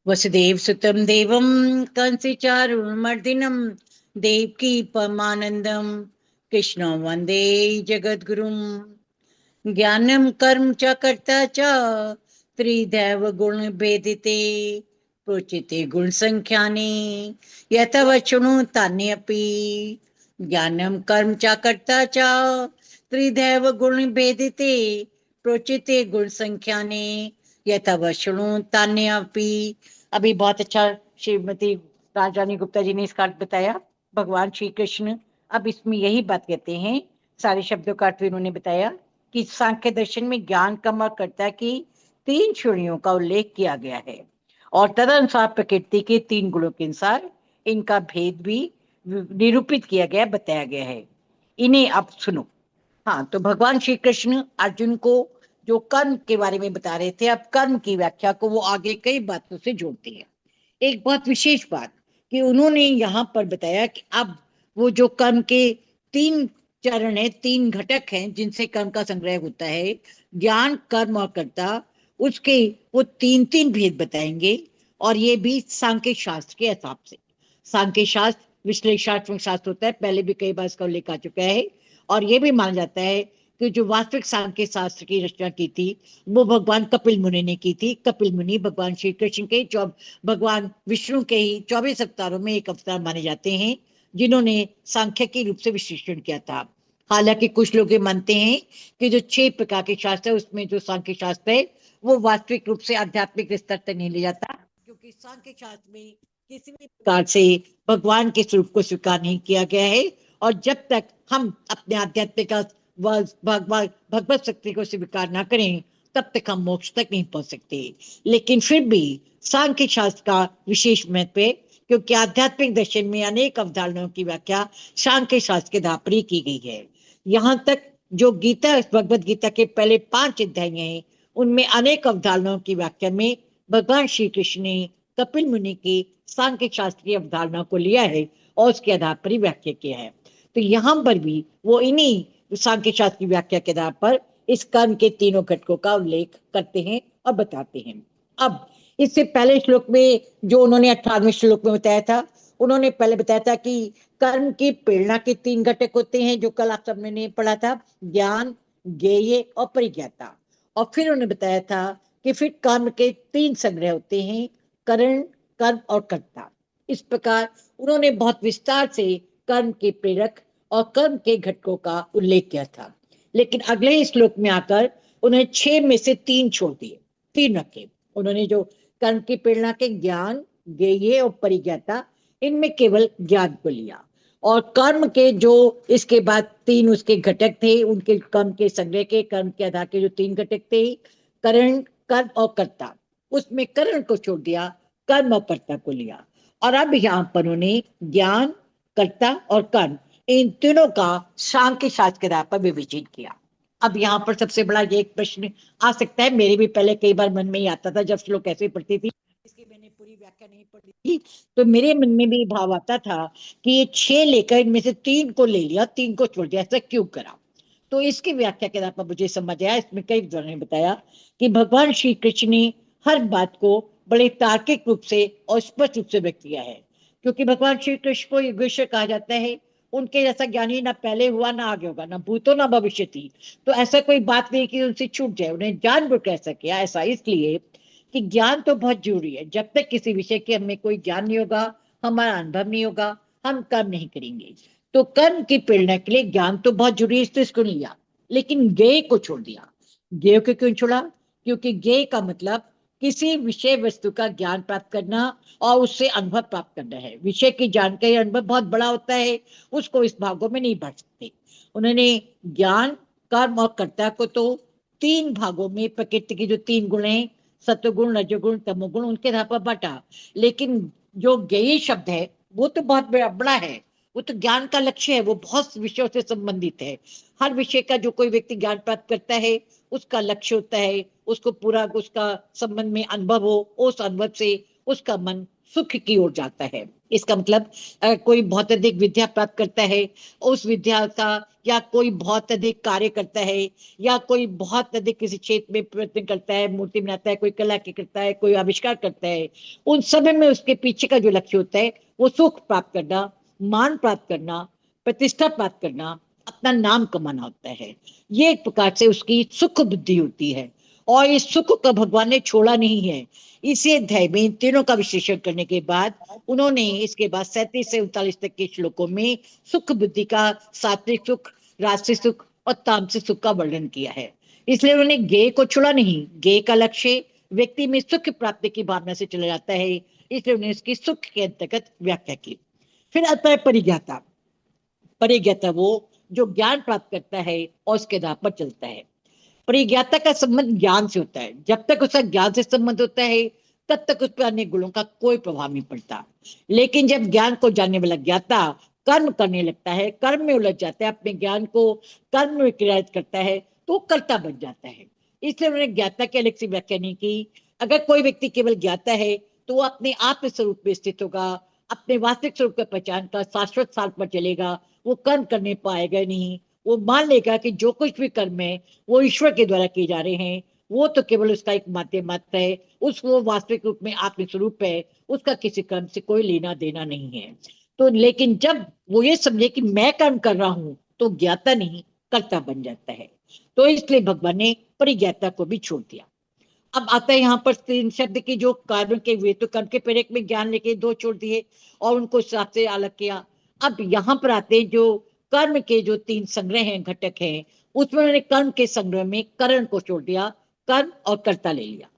वसुदेव सुतम देवम कंस चारुर्मर्दिनम देवकी परमानंदम कृष्ण वंदे जगद्गुरुम। ज्ञानम कर्म च कर्ता च त्रिदैव गुण भेदिते प्रोचिते गुण संख्यानि यथवचनु तान्यपि। ज्ञानम कर्म च कर्ता च त्रिदैव गुण भेदिते प्रोचिते गुण संख्यानि यथवचनु तान्यपि। अभी बहुत अच्छा श्रीमती राजरानी गुप्ता जी ने इसका अर्थ बताया, भगवान श्री कृष्ण अब इसमें यही बात कहते हैं, सारे शब्दों का अर्थ इन्होंने बताया कि सांख्य दर्शन में ज्ञान कर्म और कर्ता की 3 श्रेणियों का उल्लेख किया गया है और तदनुसार प्रकृति के 3 गुणों के अनुसार इनका भेद भी निरूपित किया गया, बताया गया है। इन्हें अब सुनो। हाँ, तो भगवान श्री कृष्ण अर्जुन को जो कर्म के बारे में बता रहे थे, अब कर्म की व्याख्या को वो आगे कई बातों से जोड़ते हैं। एक बहुत विशेष बात कि उन्होंने यहाँ पर बताया कि अब वो जो कर्म के 3 चरण है, 3 घटक हैं जिनसे कर्म का संग्रह होता है, ज्ञान कर्म और कर्ता, उसके वो 3 भेद बताएंगे। और ये भी सांख्य शास्त्र के हिसाब से। सांख्य शास्त्र विश्लेषणात्मक शास्त्र होता है, पहले भी कई बार इसका उल्लेख आ चुका है। और ये भी माना जाता है कि जो वास्तविक सांख्य शास्त्र की रचना की थी वो भगवान कपिल मुनि ने की थी। कपिल मुनि भगवान श्री कृष्ण के भगवान विष्णु के ही 24 अवतारों में एक अवतार माने जाते हैं जिन्होंने सांख्यिकी रूप से विश्लेषण किया था। हालांकि कुछ लोग ये मानते हैं कि जो 6 प्रकार के शास्त्र है उसमें जो सांख्य शास्त्र है वो वास्तविक रूप से आध्यात्मिक स्तर तक नहीं ले जाता, क्योंकि सांख्य शास्त्र में किसी भी प्रकार से भगवान के स्वरूप को स्वीकार नहीं किया गया है। और जब तक हम अपने आध्यात्मिक भगवत शक्ति को स्वीकार ना करें तब तक हम मोक्ष तक नहीं पहुंच सकते। लेकिन फिर भी सांख्य शास्त्र का विशेष महत्व है, क्योंकि आध्यात्मिक दर्शन में अनेक अवधारणाओं की व्याख्या सांख्य शास्त्र के आधार पर ही की गई है। यहाँ तक जो गीता, भगवत गीता के पहले 5 अध्याय हैं उनमें अनेक अवधारणाओं की व्याख्या में भगवान श्री कृष्ण ने कपिल मुनि की सांख्य शास्त्र की अवधारणा को लिया है और उसके आधार पर ही व्याख्या किया है। तो यहाँ पर भी वो इन्हीं सांख्य शास्त्र की व्याख्या के आधार पर इस कर्म के 3 घटकों का उल्लेख करते हैं और बताते हैं। अब इससे पहले श्लोक में जो उन्होंने 18वें श्लोक में बताया था, उन्होंने पहले बताया था कि कर्म की प्रेरणा के 3 घटक होते हैं, जो कल आप सबने ने पढ़ा था, ज्ञान, ज्ञेय और परिज्ञाता। और फिर उन्होंने बताया था कि फिर कर्म के 3 संग्रह होते हैं, करण, कर्म और कर्ता। इस प्रकार उन्होंने बहुत विस्तार से कर्म के प्रेरक और कर्म के घटकों का उल्लेख किया था। लेकिन अगले श्लोक में आकर उन्हें 6 में से 3 छोड़ दिए, 3 रखे। उन्होंने जो कर्म की प्रेरणा के ज्ञान, ज्ञेय और परिज्ञाता, इनमें केवल ज्ञान को लिया। और कर्म के जो इसके बाद 3 उसके घटक थे, उनके कर्म के संग्रह के, कर्म के आधार के जो 3 घटक थे, करण, कर्म और कर्ता, उसमें करण को छोड़ दिया, कर्म और कर्ता को लिया। और अब यहाँ पर उन्होंने ज्ञान, कर्ता और कर्म, इन तीनों का सांख्य शास्त्र के आधार पर विवेचन किया। अब यहाँ पर सबसे बड़ा ये एक प्रश्न आ सकता है, मेरे भी पहले कई बार मन में ही आता था जब श्लोक ऐसे पढ़ती थी, इसकी मैंने पूरी व्याख्या नहीं पढ़ी थी, तो मेरे मन में भी भाव आता था कि ये 6 लेकर इनमें से 3 को ले लिया, 3 को छोड़ दिया, ऐसा क्यों करा। तो इसकी व्याख्या के आधार पर मुझे समझ आया, इसमें कई विद्वानों ने बताया कि भगवान श्री कृष्ण ने हर बात को बड़े तार्किक रूप से और स्पष्ट रूप से व्यक्त किया है। क्योंकि भगवान श्री कृष्ण को योगेश्वर कहा जाता है, उनके जैसा ज्ञानी ना पहले हुआ ना आगे होगा, ना भूतो ना भविष्य थी। तो ऐसा कोई बात नहीं कि उनसे छूट जाए, उन्हें जानबूझ कर ऐसा किया। ऐसा इसलिए कि ज्ञान तो बहुत जरूरी है, जब तक किसी विषय के हमें कोई ज्ञान नहीं होगा, हमारा अनुभव नहीं होगा, हम कर्म नहीं करेंगे। तो कर्म की प्रेरणा के लिए ज्ञान तो बहुत जरूरी है, इसलिए इसको लिया, लेकिन ज्ञेय को छोड़ दिया। ज्ञेय को क्यों छोड़ा? क्योंकि ज्ञेय का मतलब किसी विषय वस्तु का ज्ञान प्राप्त करना और उससे अनुभव प्राप्त करना है। विषय की जानकारी अनुभव बहुत बड़ा होता है, उसको इस भागों में नहीं बांट सकते। उन्होंने ज्ञान, कर्म और कर्ता को तो 3 भागों में प्रकृति के जो 3 गुण हैं, सत्वगुण, रजोगुण, तमोगुण, उनके आधार पर बांटा। लेकिन जो ज्ञेय शब्द है वो तो बहुत बड़ा है, वो तो ज्ञान का लक्ष्य है, वो बहुत विषयों से संबंधित है। हर विषय का जो कोई व्यक्ति ज्ञान प्राप्त करता है उसका लक्ष्य होता है उसको पूरा उसका संबंध में अनुभव हो, उस अनुभव से उसका मन सुख की ओर जाता है। इसका मतलब अगर कोई बहुत अधिक विद्या प्राप्त करता है, उस विद्या का, या कोई बहुत अधिक कार्य करता है, या कोई बहुत अधिक किसी क्षेत्र में प्रयत्न करता है, मूर्ति बनाता है, कोई कला की करता है, कोई आविष्कार करता है, उन सब में उसके पीछे का जो लक्ष्य होता है वो सुख प्राप्त करना, मान प्राप्त करना, प्रतिष्ठा प्राप्त करना, अपना नाम कमाना होता है। ये एक प्रकार से उसकी सुख बुद्धि होती है, और इस सुख को भगवान ने छोड़ा नहीं है। इसी अध्याय में इन तीनों का विश्लेषण करने के बाद उन्होंने इसके बाद 37 से 39 तक के श्लोकों में सुख बुद्धि का, सात्विक सुख, राजसिक सुख और तामसिक सुख का वर्णन किया है। इसलिए उन्होंने ज्ञेय को छोड़ा नहीं। ज्ञेय का लक्ष्य व्यक्ति में सुख प्राप्ति की भावना से चला जाता है, इसलिए उन्होंने इसकी सुख के अंतर्गत व्याख्या की। फिर आता है परिज्ञाता। परिज्ञाता वो जो ज्ञान प्राप्त करता है और उसके आधार पर चलता है। परिज्ञाता का संबंध ज्ञान से होता है। जब तक उसका ज्ञान से संबंध होता है तब तक उस पर अन्य गुणों का कोई प्रभाव नहीं पड़ता। लेकिन जब ज्ञान को जानने वाला ज्ञाता कर्म करने लगता है, कर्म में उलझ जाता है, अपने ज्ञान को कर्म में क्रियान्वित करता है, तो कर्ता बन जाता है। इसलिए उन्होंने ज्ञाता की अलग से व्याख्या नहीं की। अगर कोई व्यक्ति केवल ज्ञाता है तो वो अपने आत्म स्वरूप में स्थित होगा, अपने वास्तविक स्वरूप का पहचान कर शाश्वत साल पर चलेगा, वो कर्म करने पाएगा नहीं। वो मान लेगा कि जो कुछ भी कर्म है वो ईश्वर के द्वारा किए जा रहे हैं, वो तो केवल उसका एक माध्यम मात्र है, वो वास्तविक रूप में आत्मस्वरूप है, उसका किसी कर्म से कोई लेना देना नहीं है। तो लेकिन जब वो ये समझे कि मैं कर्म कर रहा हूं तो ज्ञाता नहीं कर्ता बन जाता है। तो इसलिए भगवान ने परिज्ञाता को भी छोड़ दिया। अब आता है यहाँ पर तीन शब्द की जो कर्म के हुए, तो कर्म के प्रेरक में ज्ञान लेके दो छोड़ दिए और उनको साथ से अलग किया। अब यहाँ पर आते जो कर्म के जो तीन संग्रह हैं, घटक हैं, उसमें उन्होंने कर्म के संग्रह में करण को छोड़ दिया, कर्म और कर्ता ले लिया।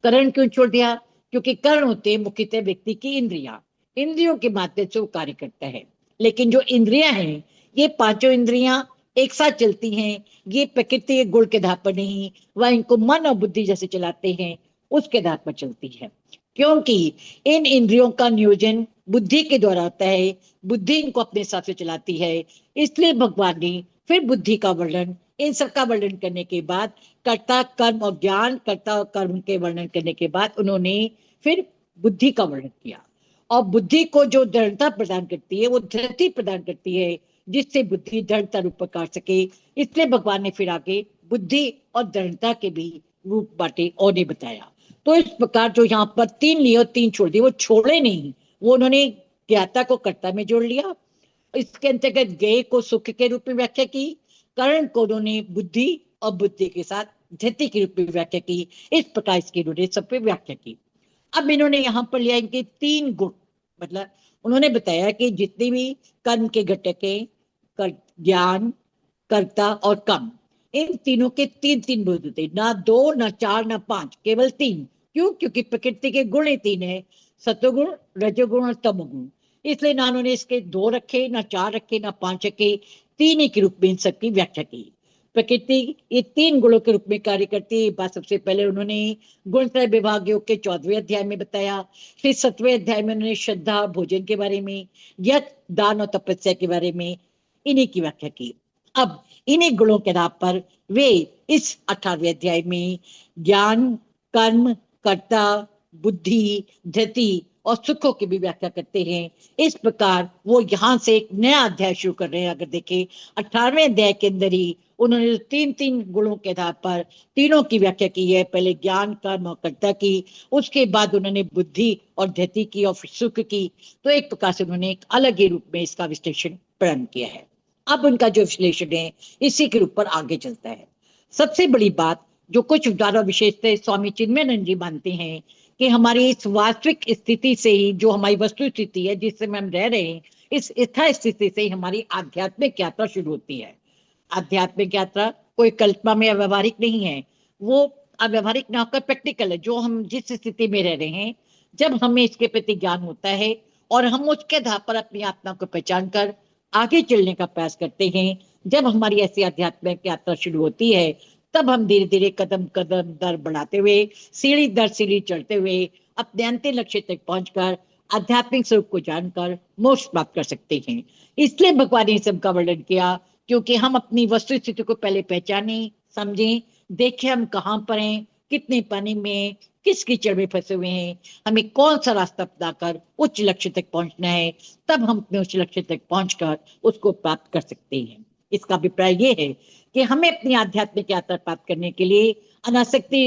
करण क्यों छोड़ दिया? क्योंकि करण होते मुख्यतः व्यक्ति की इंद्रियां, इंद्रियों के माध्यम से वो कार्य करता है। लेकिन जो इंद्रियां हैं, ये पांचों इंद्रियां एक साथ चलती हैं। ये प्रकृति के गुण के आधार पर नहीं, वह इनको मन और बुद्धि जैसे चलाते हैं उसके आधार पर चलती है। क्योंकि इन इंद्रियों का नियोजन बुद्धि के द्वारा होता है, बुद्धि इनको अपने हिसाब से चलाती है। इसलिए भगवान ने फिर बुद्धि का वर्णन, इन सब का वर्णन करने के बाद, कर्ता कर्म और ज्ञान, कर्ता और कर्म के वर्णन करने के बाद उन्होंने फिर बुद्धि का वर्णन किया। और बुद्धि को जो दृढ़ता प्रदान करती है, वो धृति प्रदान करती है, जिससे बुद्धि दृढ़ता रूप कर सके। इसलिए भगवान ने फिर आगे बुद्धि और दृढ़ता के भी रूप बांटे और ने बताया। तो इस प्रकार जो यहाँ पर तीन लिए और तीन छोड़ दिए, वो छोड़े नहीं, वो उन्होंने ज्ञाता को कर्ता में जोड़ लिया। इसके अंतर्गत ज्ञेय को सुख के रूप में व्याख्या की, करण को उन्होंने बुद्धि और बुद्धि के साथ धृति के रूप में व्याख्या की। इस प्रकार इसकी उन्होंने सब पे व्याख्या की। अब इन्होंने यहाँ पर लिया इनके तीन गुण, मतलब उन्होंने बताया कि जितने भी कर्म के घटक हैं, ज्ञान, कर्ता और कर्म, इन तीनों के तीन तीन गुण होते, ना दो ना चार ना पांच, केवल तीन। क्यों? क्योंकि प्रकृति के गुण ही तीन है, सत्वगुण, रजोगुण और तमोगुण। इसलिए ना उन्होंने इसके दो रखे, ना चार रखे, ना पांच रखे, तीन ही के रूप में इन सबकी व्याख्या की। प्रकृति ये तीन गुणों के रूप में कार्य करती है। बात सबसे पहले उन्होंने गुणत्रय विभाग योग के 14वें अध्याय में बताया। फिर 7वें अध्याय में उन्होंने श्रद्धा, भोजन के बारे में, यज्ञ, दान और तपस्या के बारे में इन्हीं की व्याख्या की। अब इन्हीं गुणों के आधार पर वे इस 18वें अध्याय में ज्ञान, कर्म, कर्ता, बुद्धि, धृति और सुखों की भी व्याख्या करते हैं। इस प्रकार वो यहाँ से एक नया अध्याय शुरू कर रहे हैं। अगर देखें 18वें अध्याय के अंदर ही उन्होंने तीन तीन गुणों के आधार पर तीनों की व्याख्या की है। पहले ज्ञान, कर्म और कर्ता की, उसके बाद उन्होंने बुद्धि और धृति की और सुख की। तो एक प्रकार से उन्होंने एक अलग ही रूप में इसका विश्लेषण प्रदान किया है। अब उनका जो विश्लेषण है इसी के ऊपर आगे चलता है। सबसे बड़ी बात जो कुछ उदाहरण विशेषतः स्वामी चिन्मयानंद जी मानते हैं कि हमारी इस वास्तविक स्थिति से ही, जो हमारी वस्तु स्थिति है जिससे हम रह रहे हैं, इस यथा स्थिति से ही हमारी आध्यात्मिक यात्रा शुरू होती है। आध्यात्मिक यात्रा कोई कल्पना में अव्यवहारिक नहीं है, वो अव्यवहारिक ना होकर प्रैक्टिकल है। जो हम जिस स्थिति में रह रहे हैं, जब हमें इसके प्रति ज्ञान होता है और हम उसके आधार पर अपनी आत्मा को पहचान कर आगे चलने का प्रयास करते हैं, जब हमारी ऐसी आध्यात्मिक यात्रा शुरू होती है, तब हम धीरे धीरे कदम कदम दर बढ़ाते हुए, सीढ़ी दर सीढ़ी चढ़ते हुए अपने अंतिम लक्ष्य तक पहुंचकर आध्यात्मिक स्वरूप को जानकर मोक्ष प्राप्त कर सकते हैं। इसलिए भगवान ने सबका वर्णन किया, क्योंकि हम अपनी वस्तु स्थिति को पहले पहचाने, समझें, देखें हम कहाँ पर हैं, कितने पानी में, किस कीचड़ में फंसे हुए हैं, हमें कौन सा रास्ता अपनाकर उच्च लक्ष्य तक पहुंचना है, तब हम अपने उच्च लक्ष्य तक पहुंचकर उसको प्राप्त कर सकते हैं। इसका अभिप्राय ये है कि हमें अपनी आध्यात्मिक यात्रा प्राप्त करने के लिए अनासक्ति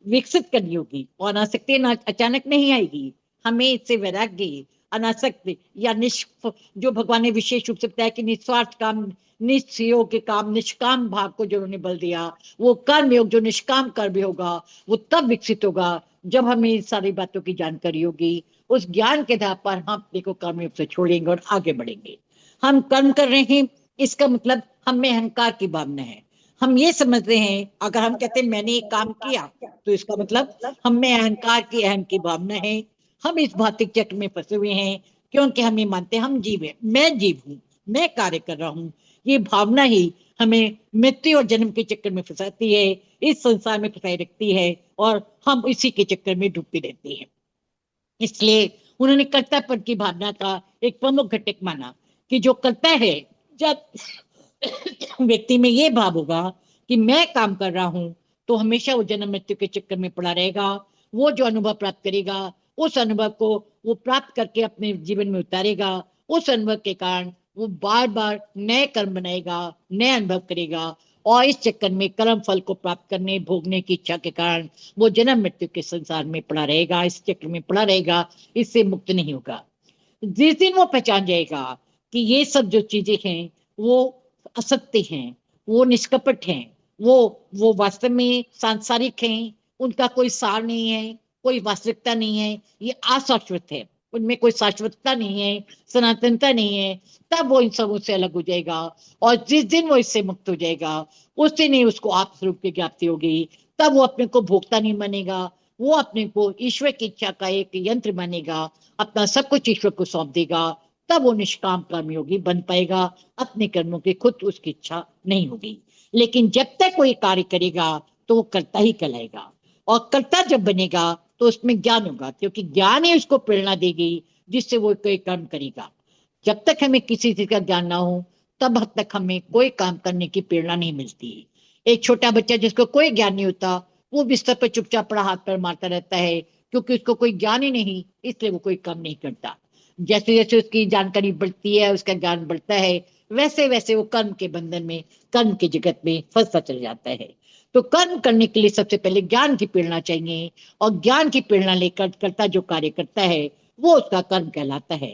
विकसित करनी होगी, और अनासक्ति अचानक नहीं आएगी। हमें इससे वैराग्य, अनासक्त या जो भगवान ने विशेष रूप से बताया कि निस्वार्थ काम, निष्योग के काम, निष्काम भाव को जो उन्होंने बल दिया, वो कर्म योग जो निष्काम कर्म होगा वो तब विकसित होगा जब हमें इन सारी बातों की जानकारी होगी। उस ज्ञान के आधार पर हम अपने को कर्म योग से छोड़ेंगे और आगे बढ़ेंगे। हम कर्म कर रहे हैं, इसका मतलब हम में अहंकार की भावना है। हम ये समझते हैं, अगर हम कहते हैं मैंने एक काम किया, तो इसका मतलब हम में अहंकार की, अहम की भावना है। हम इस भौतिक चक्र में फंसे हुए हैं क्योंकि हम ये मानते हैं हम जीव है, मैं जीव हूं, मैं कार्य कर रहा हूं। ये भावना ही हमें मृत्यु और जन्म के चक्कर में फंसाती है, इस संसार में फंसाई रखती है और हम इसी के चक्कर में डूबते रहते हैं। इसलिए उन्होंने कर्तापन की भावना का एक प्रमुख घटक माना कि जो करता है, जब व्यक्ति में ये भाव होगा कि मैं काम कर रहा हूं, तो हमेशा वो जन्म मृत्यु के चक्कर में पड़ा रहेगा। वो जो अनुभव प्राप्त करेगा, उस अनुभव को वो प्राप्त करके अपने जीवन में उतारेगा। उस अनुभव के कारण वो बार बार नए कर्म बनाएगा, नए अनुभव करेगा और इस चक्कर में कर्म फल को प्राप्त करने, भोगने की इच्छा के कारण वो जन्म मृत्यु के संसार में पड़ा रहेगा, इस चक्र में पड़ा रहेगा, इससे मुक्त नहीं होगा। जिस दिन वो पहचान जाएगा कि ये सब जो चीजें हैं वो असत्य हैं, वो निष्कपट हैं, वो वास्तव में सांसारिक हैं, उनका कोई सार नहीं है, कोई वास्तविकता नहीं है, ये अशाश्वत है, उनमें कोई शाश्वतता नहीं है, सनातनता नहीं है, तब वो इन सबों से अलग हो जाएगा। और जिस दिन वो इससे मुक्त हो जाएगा, उस दिन ही उसको आप स्वरूप की ज्ञाप्ति होगी। तब वो अपने को भोक्ता नहीं मानेगा, वो अपने को ईश्वर की इच्छा का एक यंत्र मानेगा, अपना सब कुछ ईश्वर को सौंप देगा। तब वो निष्काम कर्मयोगी बन पाएगा, अपने कर्मों की खुद उसकी इच्छा नहीं होगी। लेकिन जब तक वो ये कार्य करेगा तो वो करता ही कहलाएगा, और कर्ता जब बनेगा तो उसमें ज्ञान होगा, क्योंकि ज्ञान ही उसको प्रेरणा देगी जिससे वो कोई कर्म करेगा। जब तक हमें किसी चीज का ज्ञान ना हो, तब तक हमें कोई काम करने की प्रेरणा नहीं मिलती। एक छोटा बच्चा जिसको कोई ज्ञान नहीं होता, वो बिस्तर पर चुपचाप पड़ा हाथ पैर मारता रहता है, क्योंकि उसको कोई ज्ञान ही नहीं, इसलिए वो कोई काम नहीं करता। जैसे जैसे उसकी जानकारी बढ़ती है, उसका ज्ञान बढ़ता है, वैसे वैसे वो कर्म के बंधन में, कर्म के जगत में फंसता चल जाता है। तो कर्म करने के लिए सबसे पहले ज्ञान की प्रेरणा चाहिए, और ज्ञान की प्रेरणा लेकर कर्ता जो कार्य करता है वो उसका कर्म कहलाता है।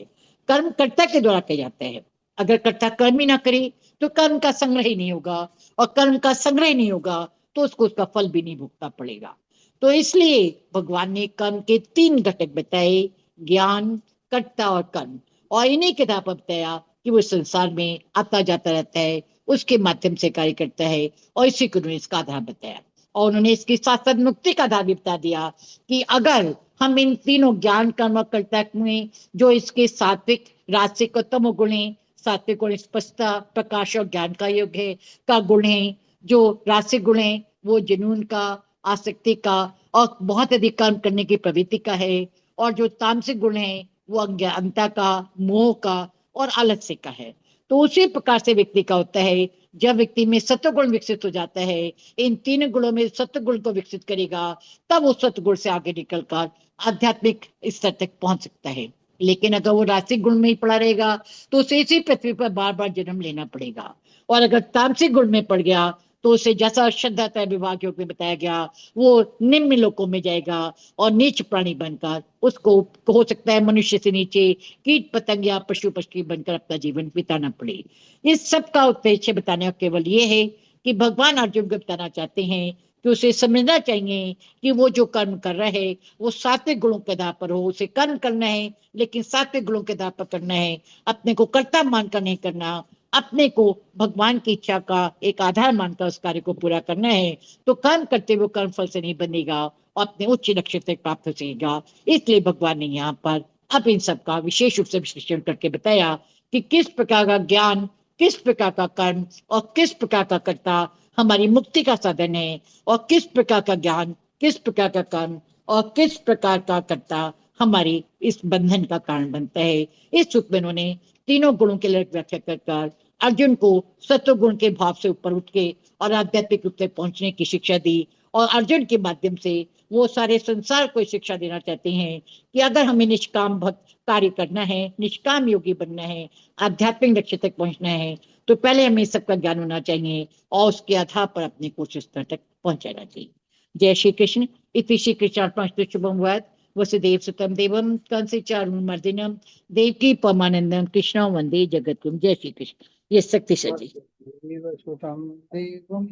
कर्म कर्ता के द्वारा किया जाता है। अगर कर्ता कर्म ही ना करे तो कर्म का संग्रह ही नहीं होगा, और कर्म का संग्रह ही नहीं होगा तो उसको उसका फल भी नहीं भुगतना पड़ेगा। तो इसलिए भगवान ने कर्म के 3 घटक बताए, ज्ञान, कर्ता और कर्म, और इन्हीं के आधार पर बताया कि वो संसार में आता जाता रहता है, उसके माध्यम से कार्य करता है, और इसी को उन्होंने इसका आधार बताया। और उन्होंने इसकी साथ साथ मुक्ति का आधार भी बता दिया कि अगर हम इन तीनों ज्ञान, कर्म और कर्ता में जो इसके सात्विक, राजसिक और तमोगुण है, सात्विक गुण स्पष्टता, प्रकाश और ज्ञान का योग है का गुण है, जो राजसिक गुण है वो जुनून का, आसक्ति का और बहुत अधिक कर्म करने की प्रवृत्ति का है, और जो तामसिक गुण है वो अज्ञानता का, मोह का और आलस्य का है। तो उसी प्रकार से व्यक्ति का होता है, जब व्यक्ति में सत्वगुण विकसित हो जाता है, इन 3 गुणों में सत्वगुण को विकसित करेगा, तब वो सत्वगुण से आगे निकलकर आध्यात्मिक स्तर तक पहुंच सकता है। लेकिन अगर वो रासिक गुण में ही पड़ा रहेगा तो उसे इसी पृथ्वी पर बार बार जन्म लेना पड़ेगा। और अगर तामसिक गुण में पड़ गया तो उसे, जैसा श्रद्धा विभाग योग में बताया गया, वो निम्न लोकों में जाएगा और नीच प्राणी बनकर उसको हो सकता है मनुष्य से नीचे कीट पतंग या पशु पक्षी बनकर अपना जीवन बिताना पड़े। इस सब का उद्देश्य बताने का केवल ये है कि भगवान अर्जुन को बताना चाहते हैं कि उसे समझना चाहिए कि वो जो कर्म कर रहा है वो सात्विक गुणों के आधार पर हो, उसे कर्म करना है लेकिन सात्विक गुणों के आधार पर करना है, अपने को कर्ता मानकर नहीं करना, अपने को भगवान की इच्छा का एक आधार मानकर उस कार्य को पूरा करना है। तो कर्म करते हुए कर्म फल से नहीं बनेगा और अपने उच्च लक्ष्य तक प्राप्त हो सकेगा। इसलिए भगवान ने यहाँ पर अब इन सब का विशेष रूप से विश्लेषण करके बताया कि किस प्रकार का ज्ञान, किस प्रकार का कर्म और किस प्रकार का कर्ता हमारी मुक्ति का साधन है, और किस प्रकार का ज्ञान, किस प्रकार का कर्म और किस प्रकार का कर्ता हमारी इस बंधन का कारण बनता है। इस सूत्र में उन्होंने तीनों गुणों के लिए व्याख्या कर अर्जुन को सत्व गुण के भाव से ऊपर उठ के और आध्यात्मिक रूप से पहुंचने की शिक्षा दी, और अर्जुन के माध्यम से वो सारे संसार को शिक्षा देना चाहते हैं कि अगर हमें निष्काम भक्त कार्य करना है, निष्काम योगी बनना है, आध्यात्मिक लक्ष्य तक पहुंचना है, तो पहले हमें सबका ज्ञान होना चाहिए और उसके आधार पर अपने को उस स्तर तक पहुंचाना चाहिए। जय श्री कृष्ण। इति श्री कृष्णार्पणमस्तु। शुभम भूयात्। वसुदेव सुतम देवम कंस चारुमर्दिनम देवकी परमानंदम कृष्ण वंदे जगतगुरु। जय श्री कृष्ण। ये शक्ति सजी। सुतम देवम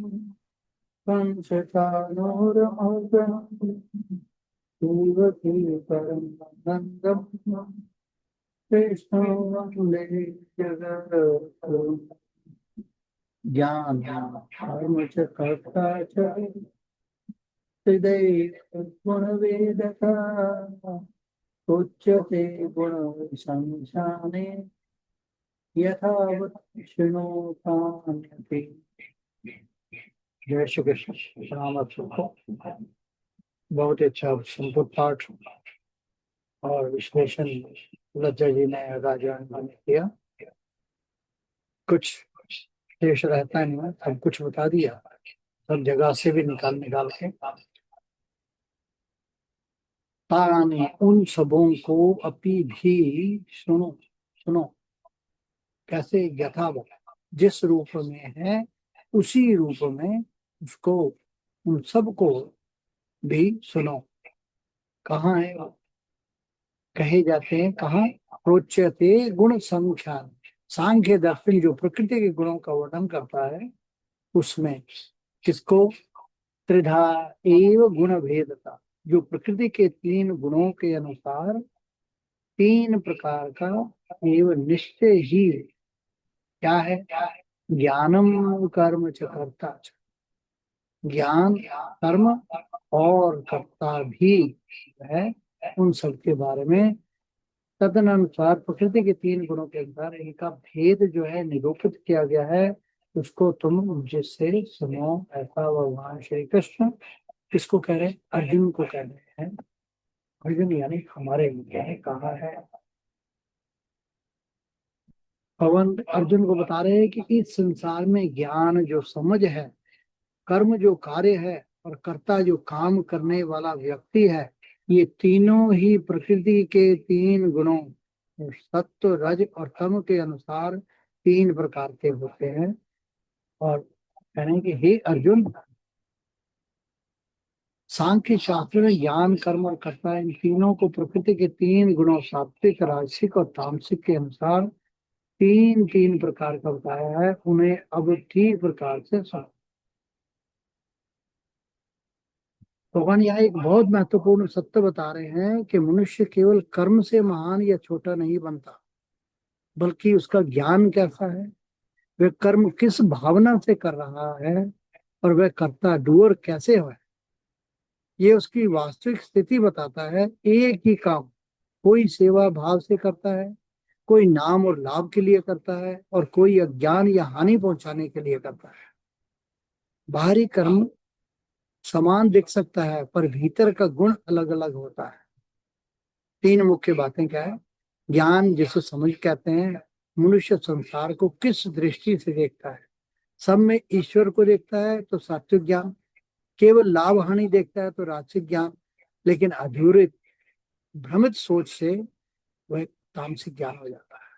कंसचानूरमर्दनम् देवकी परमानंदम् कृष्णं वन्दे जगद्गुरुम्। ज्ञानकर्म च कर्ता च हृदय गुणवेदका उच्यते गुणसंख्याने यथावत् शृणोतान्यपि। जय श्री कृष्ण। सलामत रखो। बहुत अच्छा संपूर्ण पाठ और विश्लेषण लज्जा जी ने राजा ने किया। कुछ शेष रहता नहीं है, सब कुछ बता दिया, सब जगह से भी निकाल के। ताने उन सबों को अपी भी सुनो। सुनो कैसे? यथावत जिस रूप में है उसी रूप में उसको, उन सबको भी सुनो। कहाँ है वो? कहे जाते हैं कहाँ? प्रोच्यते गुण संख्यान। सांख्य दर्शन जो प्रकृति के गुणों का वर्णन करता है उसमें किसको? त्रिधा एव गुण भेदता। जो प्रकृति के तीन गुणों के अनुसार तीन प्रकार का एव निश्चय ही क्या है? ज्ञानम कर्म च कर्ता च। ज्ञान, कर्म और कर्ता भी है। उन सब के बारे में तदनुसार प्रकृति के तीन गुणों के अनुसार इनका भेद जो है निरूपित किया गया है। उसको तुम जिससे सुनो। ऐसा भगवान श्री कृष्ण किसको कह रहे हैं? अर्जुन को कह रहे हैं। अर्जुन यानी हमारे लिए है। कहा है? पवन अर्जुन को बता रहे हैं कि इस संसार में ज्ञान जो समझ है, कर्म जो कार्य है और कर्ता जो काम करने वाला व्यक्ति है, ये तीनों ही प्रकृति के तीन गुणों सत्व, रज और तम के अनुसार तीन प्रकार के होते हैं। और कहने कि हे अर्जुन, सांख्य शास्त्र में ज्ञान, कर्म और कर्ता इन तीनों को प्रकृति के तीन गुणों सात्विक, राजसिक और तामसिक के अनुसार तीन तीन प्रकार का बताया है। उन्हें अब ठीक प्रकार से सुनो। भगवान यहाँ एक बहुत महत्वपूर्ण सत्य बता रहे हैं कि मनुष्य केवल कर्म से महान या छोटा नहीं बनता, बल्कि उसका ज्ञान कैसा है, वह कर्म किस भावना से कर रहा है और वह कर्ता डूअर कैसे है, ये उसकी वास्तविक स्थिति बताता है। एक ही काम कोई सेवा भाव से करता है, कोई नाम और लाभ के लिए करता है और कोई अज्ञान या हानि पहुंचाने के लिए करता है। बाहरी कर्म समान दिख सकता है पर भीतर का गुण अलग अलग होता है। तीन मुख्य बातें क्या है? ज्ञान जिसे समझ कहते हैं, मनुष्य संसार को किस दृष्टि से देखता है। सब में ईश्वर को देखता है तो सात्विक ज्ञान, केवल लाभ हानि देखता है तो राजसिक ज्ञान, लेकिन अधूरे भ्रमित सोच से वह तामसिक ज्ञान हो जाता है।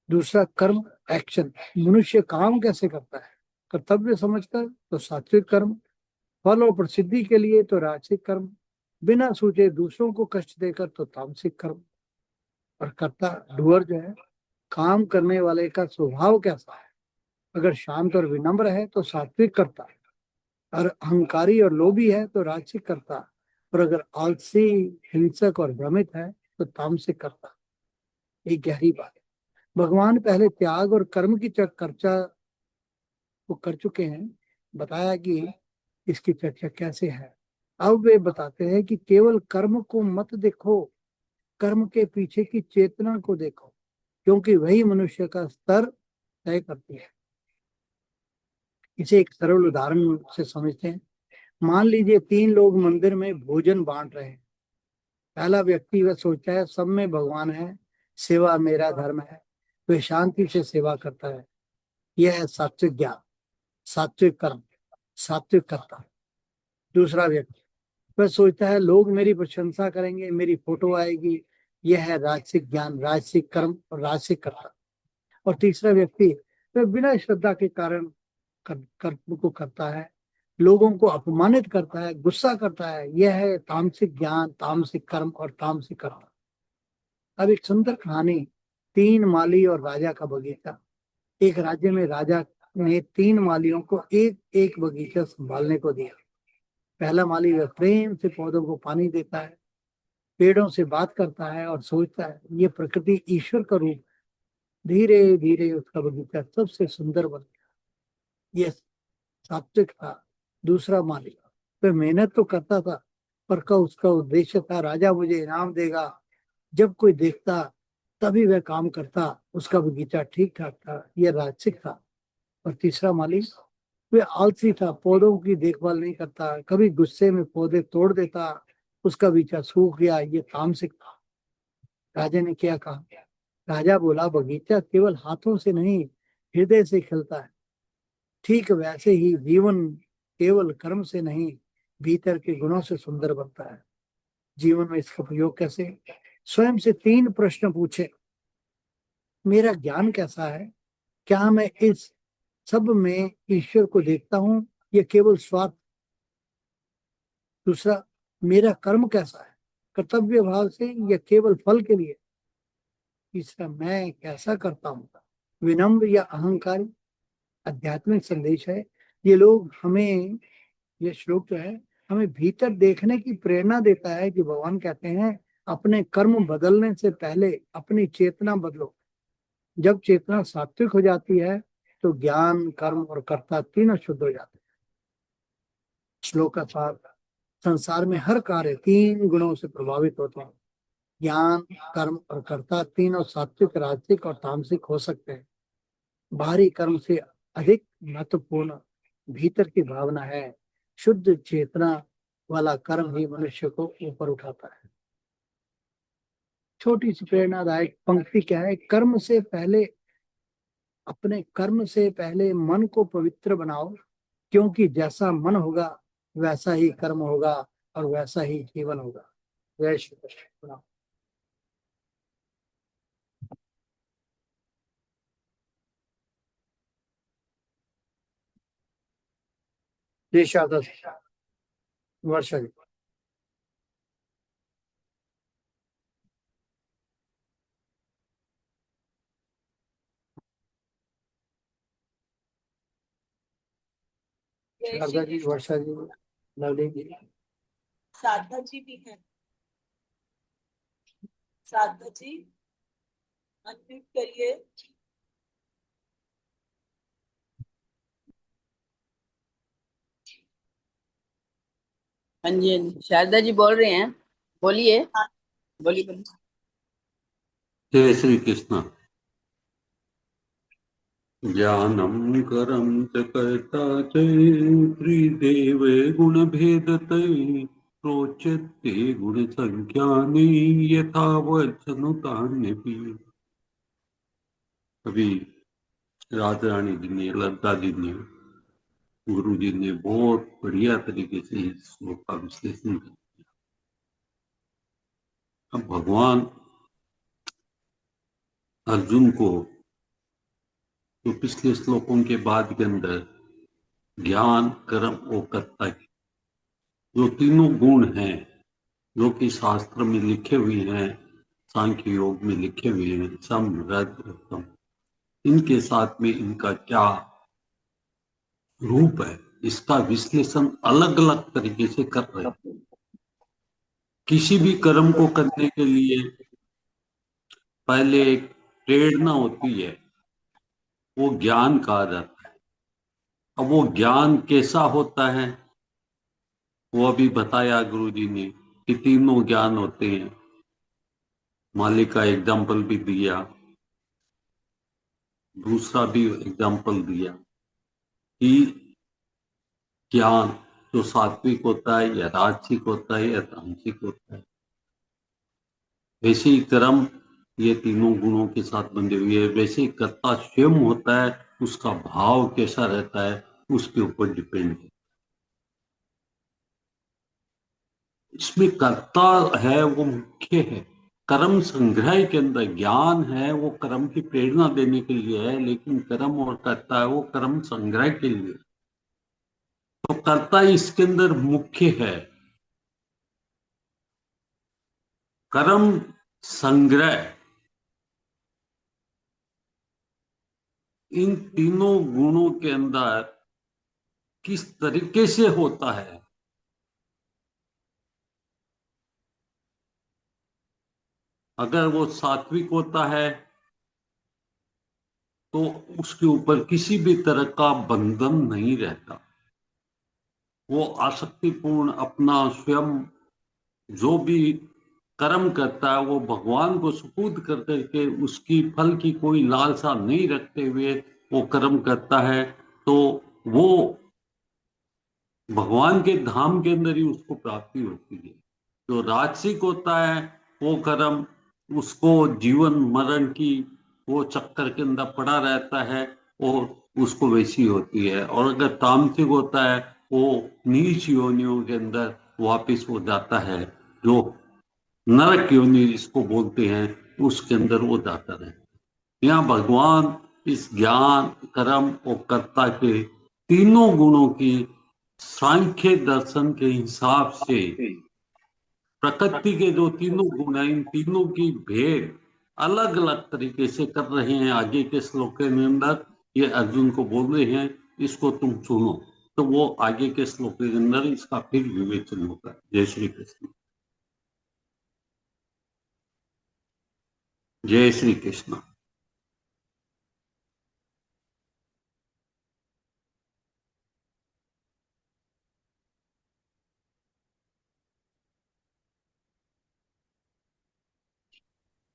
दूसरा कर्म, एक्शन। मनुष्य काम कैसे करता है? कर्तव्य समझकर तो सात्विक कर्म, फल और प्रसिद्धि के लिए तो राजसिक कर्म, बिना सोचे दूसरों को कष्ट देकर तो तामसिक कर्म। और कर्ता डूअर जो है, काम करने वाले का स्वभाव कैसा है? अगर शांत और विनम्र है तो सात्विक कर्ता, और अहंकारी और लोभी है तो राजसिक कर्ता, और अगर आलसी, हिंसक और भ्रमित है तो तामसिक कर्ता। एक गहरी बात है। भगवान पहले त्याग और कर्म की चर्चा को कर चुके हैं, बताया कि इसकी चर्चा कैसे है। अब वे बताते हैं कि केवल कर्म को मत देखो, कर्म के पीछे की चेतना को देखो, क्योंकि वही मनुष्य का स्तर तय करती है। इसे एक सरल उदाहरण से समझते हैं। मान लीजिए तीन लोग मंदिर में भोजन बांट रहे हैं। पहला व्यक्ति वह सोचता है सब में भगवान है, सेवा मेरा धर्म है, वह शांति से सेवा करता है। यह है सात्विक ज्ञान, सात्विक कर्म, सात्विक कर्ता। दूसरा व्यक्ति वह सोचता है लोग मेरी प्रशंसा करेंगे, मेरी फोटो आएगी। यह है राजसिक ज्ञान, राजसिक कर्म और राजसिक कर्ता। और तीसरा व्यक्ति वह बिना श्रद्धा के कारण कर्म को करता है, लोगों को अपमानित करता है, गुस्सा करता है, यह है तामसिक ज्ञान, तामसिक कर्म और तामसिक कर्म। अब एक सुंदर कहानी, 3 माली और राजा का बगीचा। एक राज्य में राजा ने 3 मालियों को एक एक बगीचा संभालने को दिया। पहला माली वह प्रेम से पौधों को पानी देता है, पेड़ों से बात करता है और सोचता है ये प्रकृति ईश्वर का रूप है। धीरे धीरे उसका बगीचा सबसे सुंदर बन गया। यह सात्विक था। दूसरा माली वह मेहनत तो करता था, पर का उसका उद्देश्य था राजा मुझे इनाम देगा, जब कोई देखता तभी वह काम करता। उसका बगीचा ठीक ठाक था, यह राजसिक था। और तीसरा माली वह आलसी था, पौधों की देखभाल नहीं करता, कभी गुस्से में पौधे तोड़ देता, उसका बगीचा सूख गया, ये तामसिक था। राजा ने क्या कहा? राजा बोला बगीचा केवल हाथों से नहीं हृदय से खिलता है, ठीक वैसे ही जीवन केवल कर्म से नहीं भीतर के गुणों से सुंदर बनता है। जीवन में इसका प्रयोग कैसे? स्वयं से 3 प्रश्न पूछे। मेरा ज्ञान कैसा है? क्या मैं इस सब में ईश्वर को देखता हूं या केवल स्वार्थ? दूसरा, मेरा कर्म कैसा है? कर्तव्य भाव से या केवल फल के लिए? तीसरा, मैं कैसा करता हूं? विनम्र या अहंकारी? आध्यात्मिक संदेश है ये लोग हमें, ये श्लोक जो है हमें भीतर देखने की प्रेरणा देता है कि भगवान कहते हैं अपने कर्म बदलने से पहले अपनी चेतना बदलो। जब चेतना सात्विक हो जाती है तो ज्ञान, कर्म और कर्ता तीनों शुद्ध हो जाते हैं। श्लोक का सार, संसार में हर कार्य 3 गुणों से प्रभावित होते हैं। ज्ञान, कर्म और कर्ता तीनों सात्विक, राजसिक और तामसिक हो सकते हैं। बाहरी कर्म से अधिक महत्वपूर्ण भीतर की भावना है। शुद्ध चेतना वाला कर्म ही मनुष्य को ऊपर उठाता है। छोटी सी प्रेरणादायक पंक्ति क्या है? कर्म से पहले, अपने कर्म से पहले मन को पवित्र बनाओ, क्योंकि जैसा मन होगा वैसा ही कर्म होगा और वैसा ही जीवन होगा। जय श्री कृष्ण। जय शारदा वर्षा जी। जय शारदा श्री जी, वर्षा जी, लवली जी। साधना जी भी है। साधना जी अनम्यूट करिए। हाँ जी, हाँ जी, शारदा जी बोल रहे हैं, बोलिए। हाँ। बोलिए बोलिए। जय श्री कृष्ण। ज्ञानं करं च कर्ता च त्रिदेव गुणभेदतै प्रोच्यते गुणसंख्यानि यथावचनुतान्यपि। अभी राधा रानी जी ने, लता जी ने, गुरु जी ने बहुत बढ़िया तरीके से इस श्लोक का विश्लेषण किया। अब भगवान अर्जुन को तो पिछले श्लोकों के बाद के अंदर ज्ञान, कर्म और कर्ता की जो तीनों गुण हैं, जो कि शास्त्र में लिखे हुए हैं, सांख्य योग में लिखे हुए हैं, सम रज तम, इनके साथ में इनका क्या रूप है, इसका विश्लेषण अलग अलग तरीके से कर रहे हैं। किसी भी कर्म को करने के लिए पहले एक प्रेरणा होती है, वो ज्ञान कहा जाता है। अब वो ज्ञान कैसा होता है वो अभी बताया गुरु जी ने कि तीनों ज्ञान होते हैं। मालिक का एग्जाम्पल भी दिया, दूसरा भी एग्जाम्पल दिया कि ज्ञान जो सात्विक होता है या राजसिक होता है या तामसिक होता है। वैसे ही कर्म ये तीनों गुणों के साथ बंधे हुए है। वैसे ही कर्ता स्वयं होता है, उसका भाव कैसा रहता है उसके ऊपर डिपेंड है। इसमें कर्ता है वो मुख्य है। कर्म संग्रह के अंदर ज्ञान है वो कर्म की प्रेरणा देने के लिए है, लेकिन कर्म और कर्ता है वो कर्म संग्रह के लिए। तो कर्ता इसके अंदर मुख्य है। कर्म संग्रह इन तीनों गुणों के अंदर किस तरीके से होता है। अगर वो सात्विक होता है तो उसके ऊपर किसी भी तरह का बंधन नहीं रहता। वो आसक्तिपूर्ण अपना स्वयं जो भी कर्म करता है वो भगवान को सुपुर्द कर करके उसकी फल की कोई लालसा नहीं रखते हुए वो कर्म करता है, तो वो भगवान के धाम के अंदर ही उसको प्राप्ति होती है। जो राजसिक होता है वो कर्म उसको जीवन मरण की वो चक्कर के अंदर पड़ा रहता है और उसको वैसी होती है। और अगर तामसिक होता है वो नीच योनियों के अंदर वापिस हो जाता है, जो नरक योनि जिसको बोलते हैं उसके अंदर वो जाता है। यहाँ भगवान इस ज्ञान कर्म और कर्ता के तीनों गुणों की सांख्य दर्शन के हिसाब से प्रकृति के जो तीनों गुण हैं इन तीनों की भेद अलग अलग तरीके से कर रहे हैं। आगे के श्लोक के अंदर ये अर्जुन को बोल रहे हैं इसको तुम सुनो, तो वो आगे के श्लोक के अंदर इसका फिर विवेचन होगा। जय श्री कृष्ण। जय श्री कृष्ण।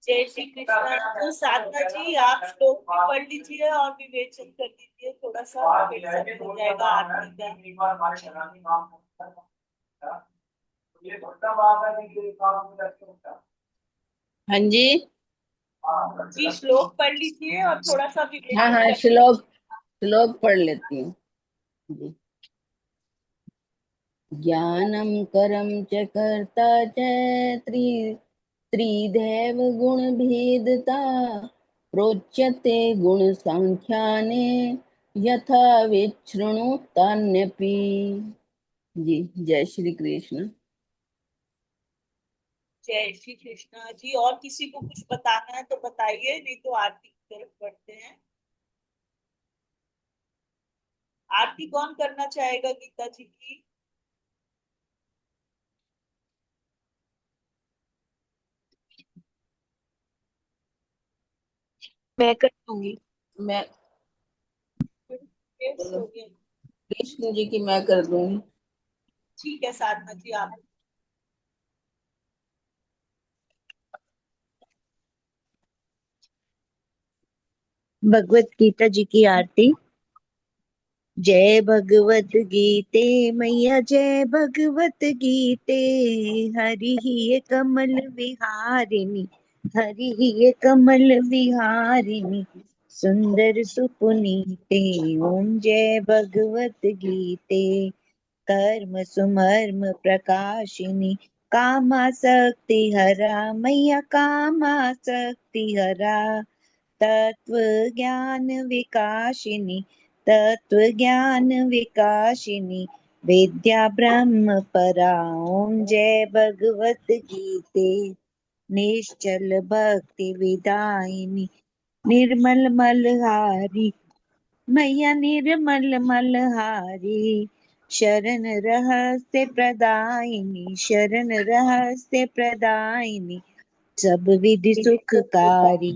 जय श्री कृष्ण। तो साधना जी आप श्लोक भी पढ़ लीजिए और विवेचन कर लीजिए, थोड़ा सा विवेचन हो जाएगा आरती का। हाँ जी जी श्लोक पढ़ लीजिए और थोड़ा सा विवेचन हाँ हाँ, कर श्लोक पढ़ लेती हूँ जी। ज्ञानम करम च कर्ता च त्रिदैव गुण भेदता प्रोच्यते गुण सांख्याने यथा विच्छृणुतान्यपि। जी जय श्री कृष्ण। जय श्री कृष्ण जी। और किसी को कुछ बताना है तो बताइए, नहीं तो आरती की तरफ बढ़ते हैं। आरती कौन करना चाहेगा गीता जी की? मैं कर दूंगी। मैं हो गया। कृष्ण जी की मैं कर दूंगी। ठीक है साधना जी आप। भगवत गीता जी की आरती। जय भगवत गीते मैया जय भगवत गीते, हरि ही कमल विहारिणी, हरि ही कमल विहारिणी, सुंदर सुपुनीते। ओम जय भगवत गीते। कर्म सुमर्म प्रकाशिनी, कामासक्ति हरा मैया कामासक्ति हरा, तत्व ज्ञान विकासिनी, तत्व ज्ञान विकासिनी, विद्या ब्रह्म परा। ओम जय भगवत गीते। निश्चल भक्ति विदायिनी, निर्मल मलहारी मैया निर्मल मलहारी, शरण रहस्य प्रदायिनी, शरण रहस्य प्रदायिनी, सब विधि सुखकारी।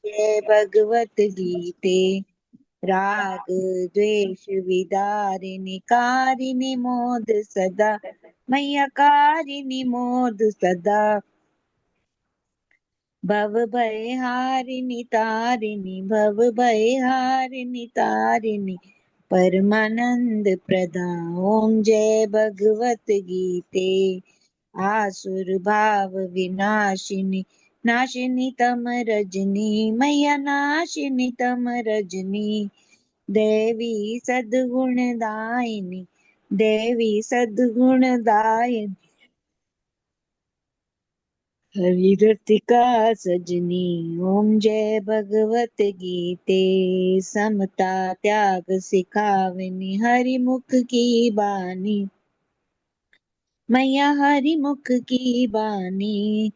जय भगवत गीते। राग द्वेष विदारिणी, कारिणी मोद सदा मैया कारिणी मोद सदा, भव भय हारिणी तारिणी, भव भय हारिणी तारिणी, परमानंद प्रदा। ओम जय भगवत गीते। आसुर भाव विनाशिनी, नाशिनी तम रजनी मैया नाशिनी तम रजनी, देवी सद्गुण दायिनी, देवी सद्गुण दायिनी, हरि रतिका सजनी ओम जय भगवत गीते। समता त्याग सिखावनी हरि मुख की बानी। मैया हरि मुख की बानी।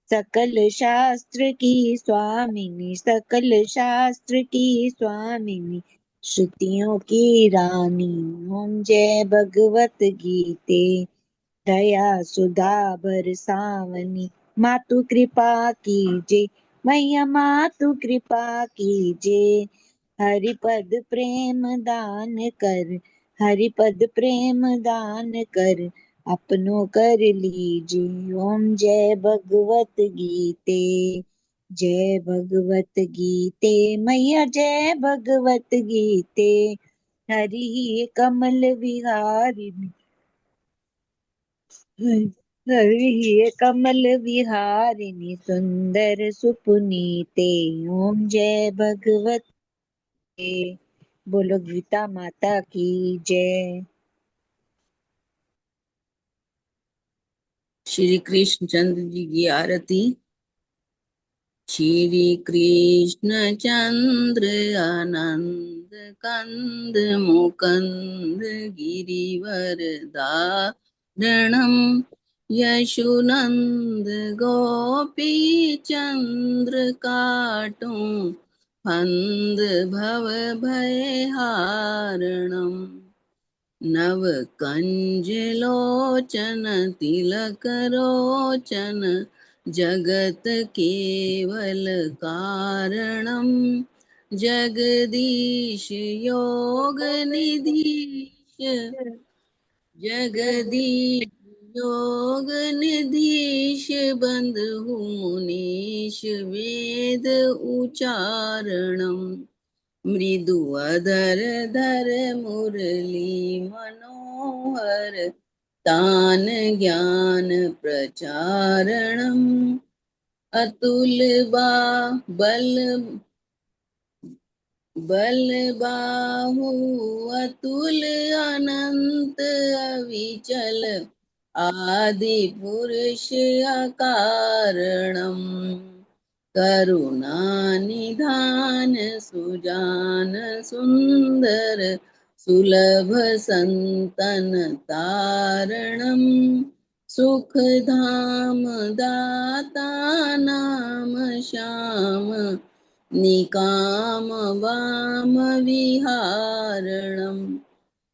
सकल शास्त्र की स्वामिनी, सकल शास्त्र की स्वामिनी, श्रुतियों की रानी। ओम जय भगवत गीते। दया सुधा बरसावनी मातु कृपा कीजे। मैया मातु कृपा कीजे। हरिपद प्रेम दान कर, हरिपद प्रेम दान कर, अपनों कर लीजे। ओम जय भगवत गीते। जय भगवत गीते मैया जय भगवत गीते। हरि कमल विहारिणी, हरि कमल विहारिणी, सुंदर सुपुनीते। ओम जय भगवत गीते। बोलो गीता माता की जय। श्री कृष्ण चंद्र जी की आरती। श्री कृष्ण चंद्र आनंद कंद मुकंद गिरिवर धारणम। यशुनंद गोपी चंद्र काटूं फंद भव भयहारणम। नव कंज लोचन तिलक रोचन जगत केवल कारणम। जगदीश योग निधीश, जगदीश योग निधीश, बंधु मुनीश वेद उचारणम। मृदु अधर धर मुरली मनोहर, तान ज्ञान प्रचारणम। अतुल बल बाहु अतुल अनंत अविचल, आदि पुरुष अकारणम। करुणा निधान सुजान सुंदर, सुलभ संतन तारणम। सुख धाम दाता नाम श्याम, निकाम वाम विहारणम।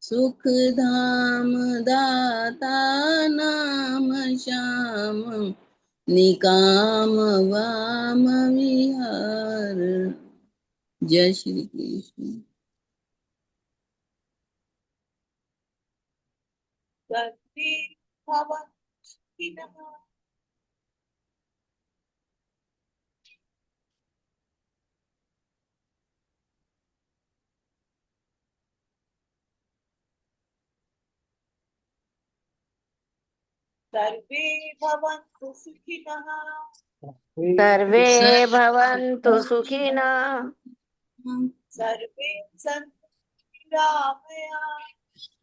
सुख धाम दाता नाम श्याम, निकाम वाम विहार। जय श्री कृष्ण। सर्वे भवन्तु सुखिनः। सर्वे भवन्तु सुखिनः। सर्वे भवन्तु सुखिनः। सर्वे सन्तु निरामया।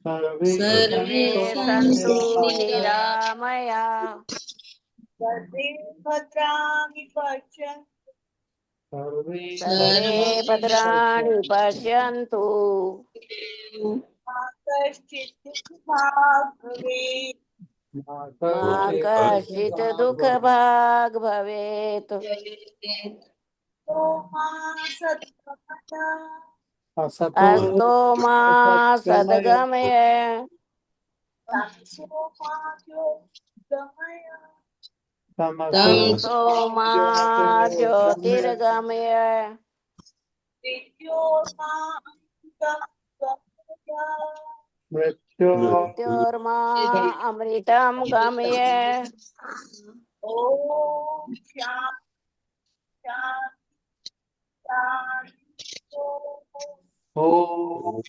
सर्वे सर्वे सन्तु सन्तु निरामया। निरामया। सर्वे भद्राणि पश्यन्तु। सर्वे सर्वे भद्राणि पश्यन्तु। मा कश्चित् दुःखभाग् भवेत्। मा कश्चित् दुःखभाग् भवेत्। तो मा सद्गमया। अस्तो मा सद्गमय। तमसो मा ज्योतिर्गमय। तम तमसो मा ज्योतिर्गमय। मृत्योर्मा अमृतं गमय। ओम शांति शांति ओम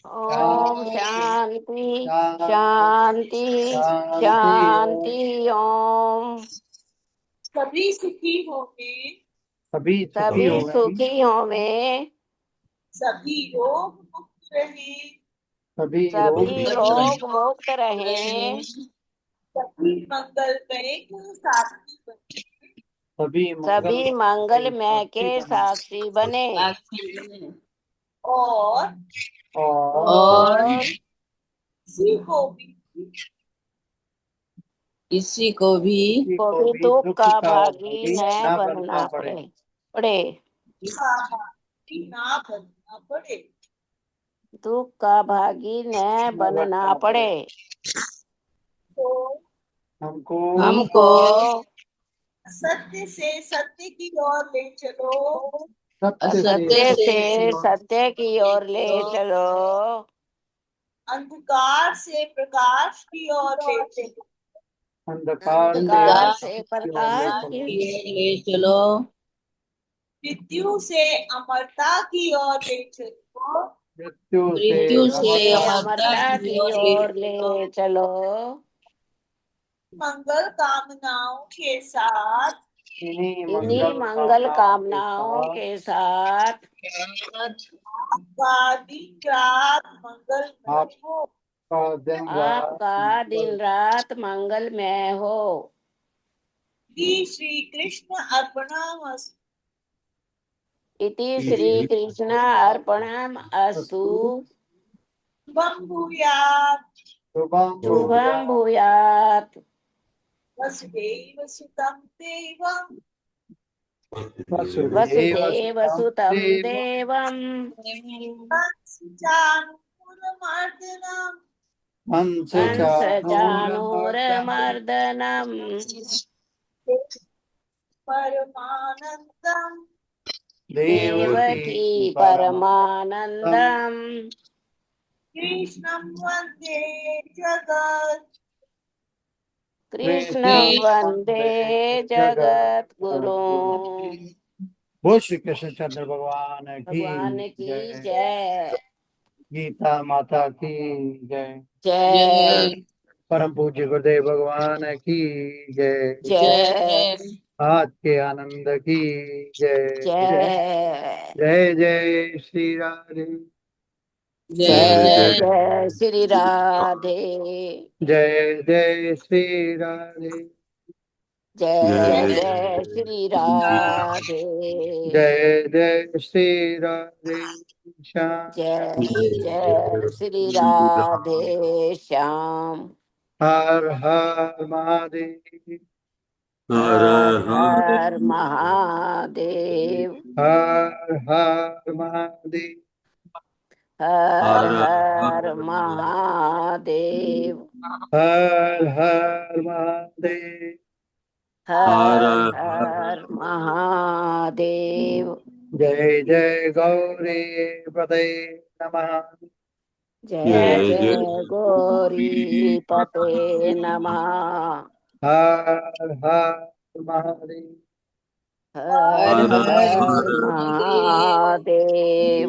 शांति शांति शांति शांति ओम। सभी सुखी होंगे। सभी सुखी सभी होंगे। सुखी होंगे। सभी रोग मुक्त रहे। सभी सभी रोग रोग मुक्त रहे। सभी मंगलमय साथी बने। सभी मंगल मैं के साक्षी बने साक्षी बने और और किसी को भी किसी को भी दुख का भागी न बनना पड़े ना बनना पड़े। दुख का भागी न बनना पड़े। तो हमको सत्य से सत्य की ओर ले चलो, सत्य से सत्य की ओर ले चलो, अंधकार से प्रकाश की ओर ले चलो, अंधकार से प्रकाश की ले चलो, मृत्यु से अमरता की ओर ले चलो, मृत्यु से अमरता की ओर ले चलो, मंगल कामनाओं के साथ, इन्हीं मंगल कामनाओं के साथ आपका दिन रात मंगलमय हो, आपका दिन रात मंगलमय हो। श्री कृष्ण अर्पणमस्तु। इति श्री कृष्ण अर्पणम अस्तु। शुभम भूयात्, शुभम भूयात्। वसुदेव सुतं देवं, वसुदेव सुतं देवं, कंसचाणूरमर्दनम्, परमानन्दं देवकी परमानन्दम्, कृष्णं वन्दे जगत् कृष्णं वन्दे जगद्गुरुं। बोल श्री कृष्ण चंद्र भगवान भगवान की की जय। जय। गीता माता की जय। जय परम पूज्य गुरुदेव भगवान की जय। जय आज के आनंद की जय। जय जय जय श्री राधे। जय जय श्री राधे। जय जय श्री राधे। जय जय श्री राधे। जय जय श्री राधे श्याम। जय जय श्री राधे श्याम। हर हर महादेव। हर हर महादेव। हर हर महादेव। हर हर महादेव। हर हर महादेव। हर हर महादेव। जय जय गौरी पते नमः। जय जय गौरी पते नमः। हर हर महादेव। हर हर महादेव।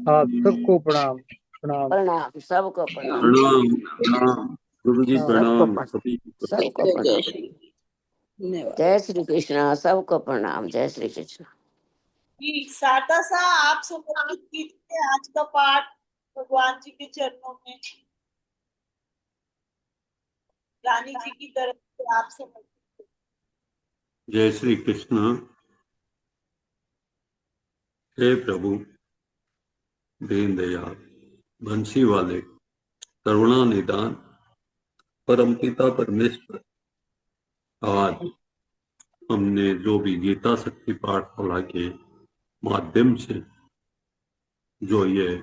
आप सबको प्रणाम प्रणाम। प्रणाम, सबको प्रणाम। प्रणाम प्रणाम गुरु जी, सबको प्रणाम प्रणाम, सभी को प्रणाम। सबको प्रणाम। जय श्री कृष्ण, सबको प्रणाम। जय श्री कृष्ण। शारदा सा आप समर्पित कीजिए आज का पाठ भगवान जी के चरणों में। रानी जी की तरफ से आप समर्पित। जय श्री कृष्ण। हे प्रभु दीन दयाल बंसी वाले करुणा निदान परम पिता परमेश्वर, आज हमने जो भी गीता शक्ति पाठशाला के माध्यम से जो ये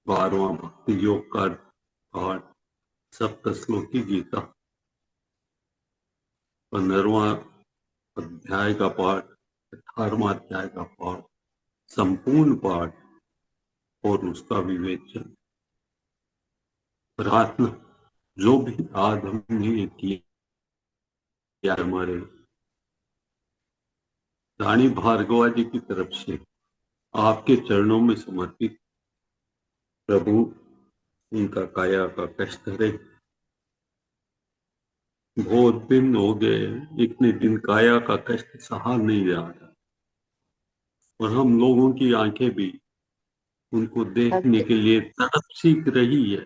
12वां भक्ति योग का पाठ सप्तश्लोकी गीता 15वां अध्याय का पाठ 18वां अध्याय का पाठ संपूर्ण पाठ और उसका विवेचन प्रार्थना जो भी आज हमने ये किया हमारे रानी भार्गवा जी की तरफ से आपके चरणों में समर्पित। प्रभु उनका काया का कष्ट हरे। बहुत दिन हो गए, इतने दिन काया का कष्ट सहा नहीं जा रहा और हम लोगों की आंखें भी उनको देखने के लिए तड़प सीख रही है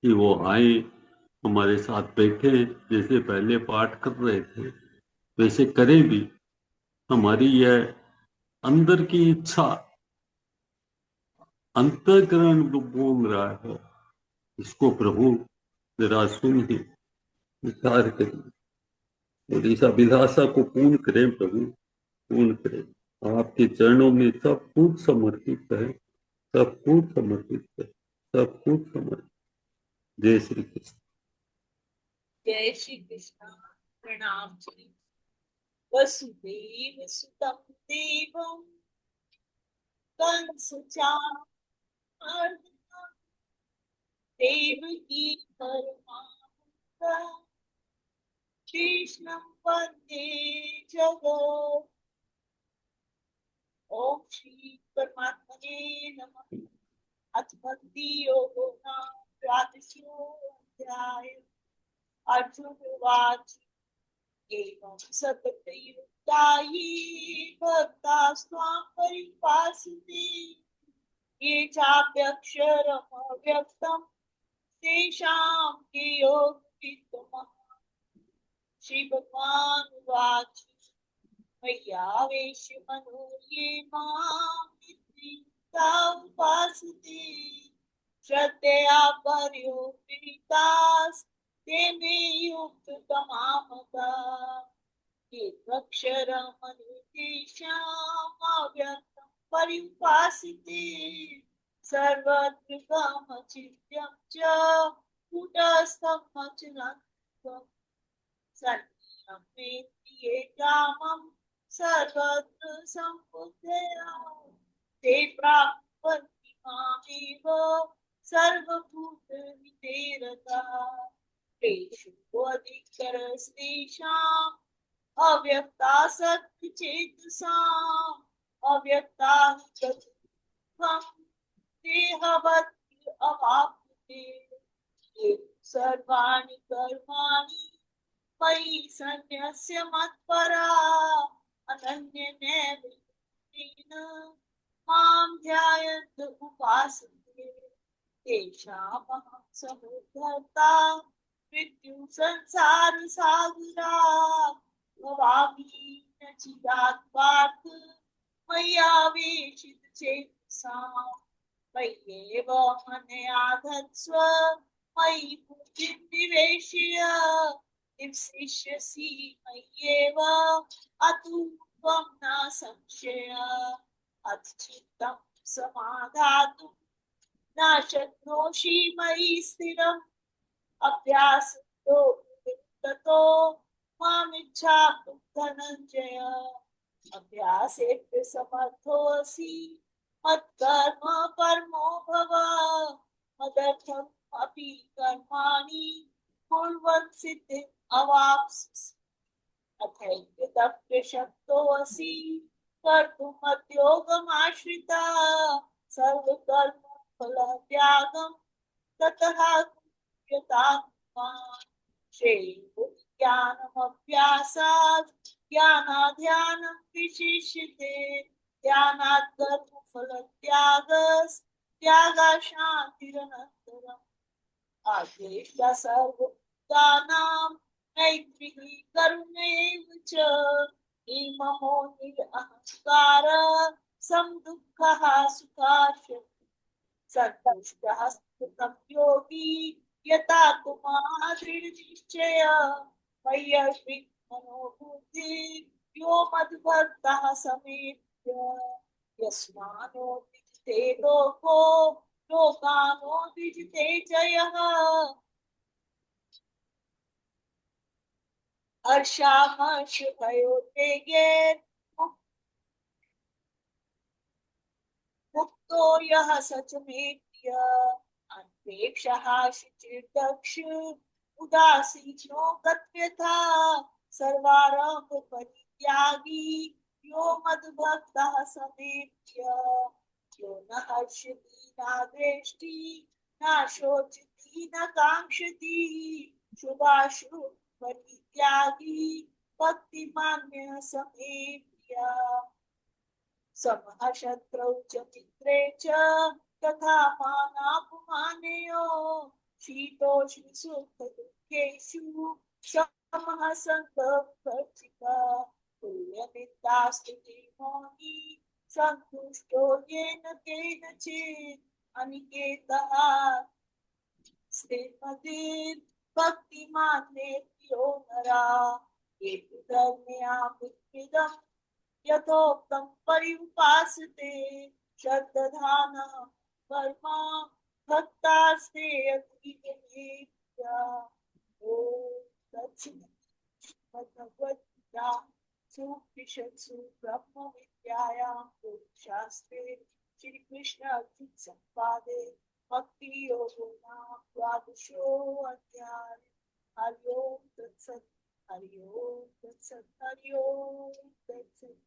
कि वो आए हमारे साथ बैठे जैसे पहले पाठ कर रहे थे, वैसे करें भी, हमारी यह अंदर की इच्छा, अंतःकरण जो बोल रहा है, इसको प्रभु जरा सुनिए, विचार करिए और इस अभिलाषा को पूर्ण करें प्रभु, पूर्ण करें। आपके चरणों में सब कुछ समर्पित है, सब कुछ समर्पित है, सब कुछ समर्पित। जय श्री कृष्ण। जय श्री कृष्ण। प्रणाम जी। वसुदेव सुतं देवं कंस चाणूरमर्दनं देवकी परमानंदं कृष्णं वन्दे जगत्। ओम श्री परमात्मने नमः। अथ भक्ति योगो नाम द्वादशोऽध्याय। अर्जुन उवाच एवं सततयुक्ताये भक्तास्त्वां परिपासते ये चाप्यक्षरमव्यक्तं तेषां के योगवित्तमः। श्री भगवान उवाच मय्यावेश्य मनो ये मां उपासते श्रद्धया पर्योपितास् ते मे युक्ततमामता। अक्षरमनुतेषाम् पर्युपासते सर्वत्र गमचिन्त्यं च कूटस्थं मचलन्तम्। सन्नियम्येति कामं सर्वत्र सम्बुद्धया ते प्राप्नुवन्ति मामेव सर्वभूतहिते रताः। तेषु अधिकतरस्तेषाम् अव्यक्तासक्तचेतसाम् अव्यक्ता देहवत् अवाप्यते। ये सर्वाणि कर्माणि मयि सन्न्यस्य मत्परा अनन्येनैव योगेन मां ध्यायन्त उपासते तेषामहं समुद्धर्ता मृत्यु संसार सागरात् भवामि न चिरात् पार्थ मय्यावेशित चेतसाम्। मय्येव मनया धत्स्व मयि बुद्धिं निवेशय निवसिष्यसि मय्येव अतो त्वं न संशय। अथ चित्तं समाधातुं न शक्नोषि मयि स्थिरम् अभ्यासतो मामिच्छाप्तुं धनञ्जय। अभ्यासेऽप्य समर्थोऽसि मत्कर्म परमो भव मदर्थम् अपि कर्माणि कुर्वन् सिद्धिम् अवाप्स्यसि। अथैतदप्य शक्तोऽसि कर्तुम् मद्योगमाश्रिता सर्वकर्म फलत्यागं ततः यतात्मान्। श्रेयो ज्ञानमभ्यासात् ज्ञानाध्यानं विशिष्यते ध्यानात् कर्मफलत्यागस् शान्तिरनन्तरम्। आदेष्टा सर्वभूतानां मैत्रिः करुणैव च इममो निरहङ्कार समदुःखः सुखास्य सन्तुष्टः सुखं योगी यतात्मा दृढनिश्चय। मय्यर्पित मनोबुद्धिः यो मद्भक्तः समेत्य यस्मानो विजिते लोको लोकानो विजिते च यः। मुक्तो यः स च मेत्य अन्वेक्षः शुचिर्दक्ष उदासीनो गत्व्यथा सर्वारम्भ परित्यागी यो मद्भक्तः समेत्य यो न हर्षति न द्वेष्टि न शोचति न काङ्क्षति शुभाशुभ परित्यागी भक्तिमान्य समेत्य। समः शत्रौ च मित्रे च तथा मानापमानयोः शीतोष्णसुखदुःखेषु महासंकल्पचिका तुल्यनितास्तुति मौनी संतुष्टो येन केनचित् अनिकेतः स्थितमतिर् भक्तिमानेभ्यो नरा ये धर्म्यामुत्थितम् यथोक्तं पर्युपासते श्रद्धानः कर्मा भक्तास्ते अतीतेभ्यः ओम तत्सदिश्रीमद्भगवद्गीता सुपनिषत्सु ब्रह्म विद्यायां शास्त्रे श्री कृष्ण अर्जुन संवादे भक्ति योगो नाम द्वादशो अध्याय। हरि ओम तत्सत् हरि ओम तत्सत् हरि ओम तत्सत्।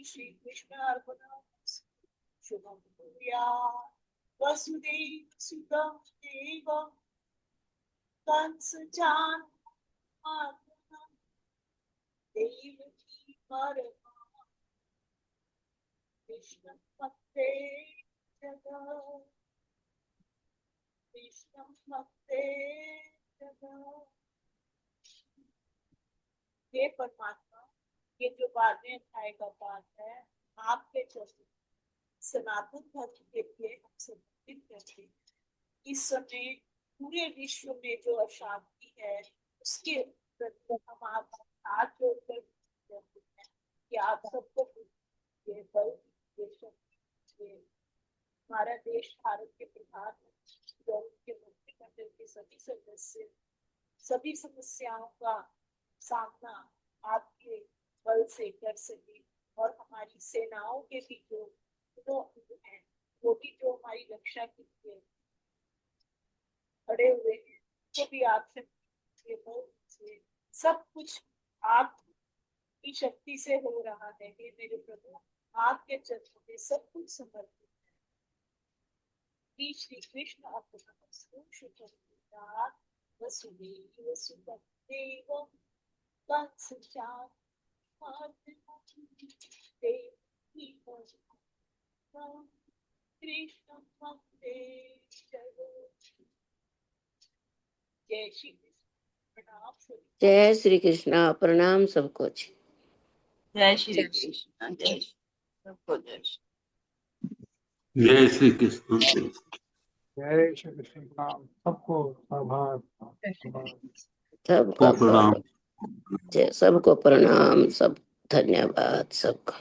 श्री कृष्ण अर्पणमस्तु। शुभं भूयात्। वसुदेव सुतं देवं कंसचाणूरमर्दनं देवकी परमानन्दं कृष्णं वन्दे जगत् कृष्णं वन्दे जगत्। हे परमात्मा, ये जो 12वें अध्याय का पाठ है, आपके चरणों सनातन धर्म के लिए हम समर्पित करते हैं। इस समय पूरे विश्व में जो अशांति है उसके प्रति हम आपका हाथ जोड़कर विनती करते हैं कि आप सबको ये बल ये शक्ति ये हमारा देश भारत के प्रधानमंत्री और उनके मंत्रिमंडल के सभी सदस्य सभी समस्याओं का सामना आपके बल से कर सके और हमारी सेनाओं के भी जो हैं वो भी जो हमारी रक्षा के लिए खड़े हुए हैं तो भी आपसे सब कुछ आपकी शक्ति से हो रहा है। ये मेरे प्रभु आपके चरणों में सब कुछ समर्पित है। श्री कृष्ण अर्पणमस्तु। शुभं भूयात्। वसुदेव सुतं देवं कंसचाणूरमर्दनं देवकी परमानन्दं कृष्णं वन्दे जगत्। जय श्री कृष्ण। प्रणाम सभी। जय श्री कृष्णा। प्रणाम सबको। जय श्री कृष्ण। जय सबको जय श्री। जय श्री कृष्ण। जय श्री कृष्ण। सबको प्रभात। सबका प्रणाम। सबको प्रणाम। सब धन्यवाद सबका।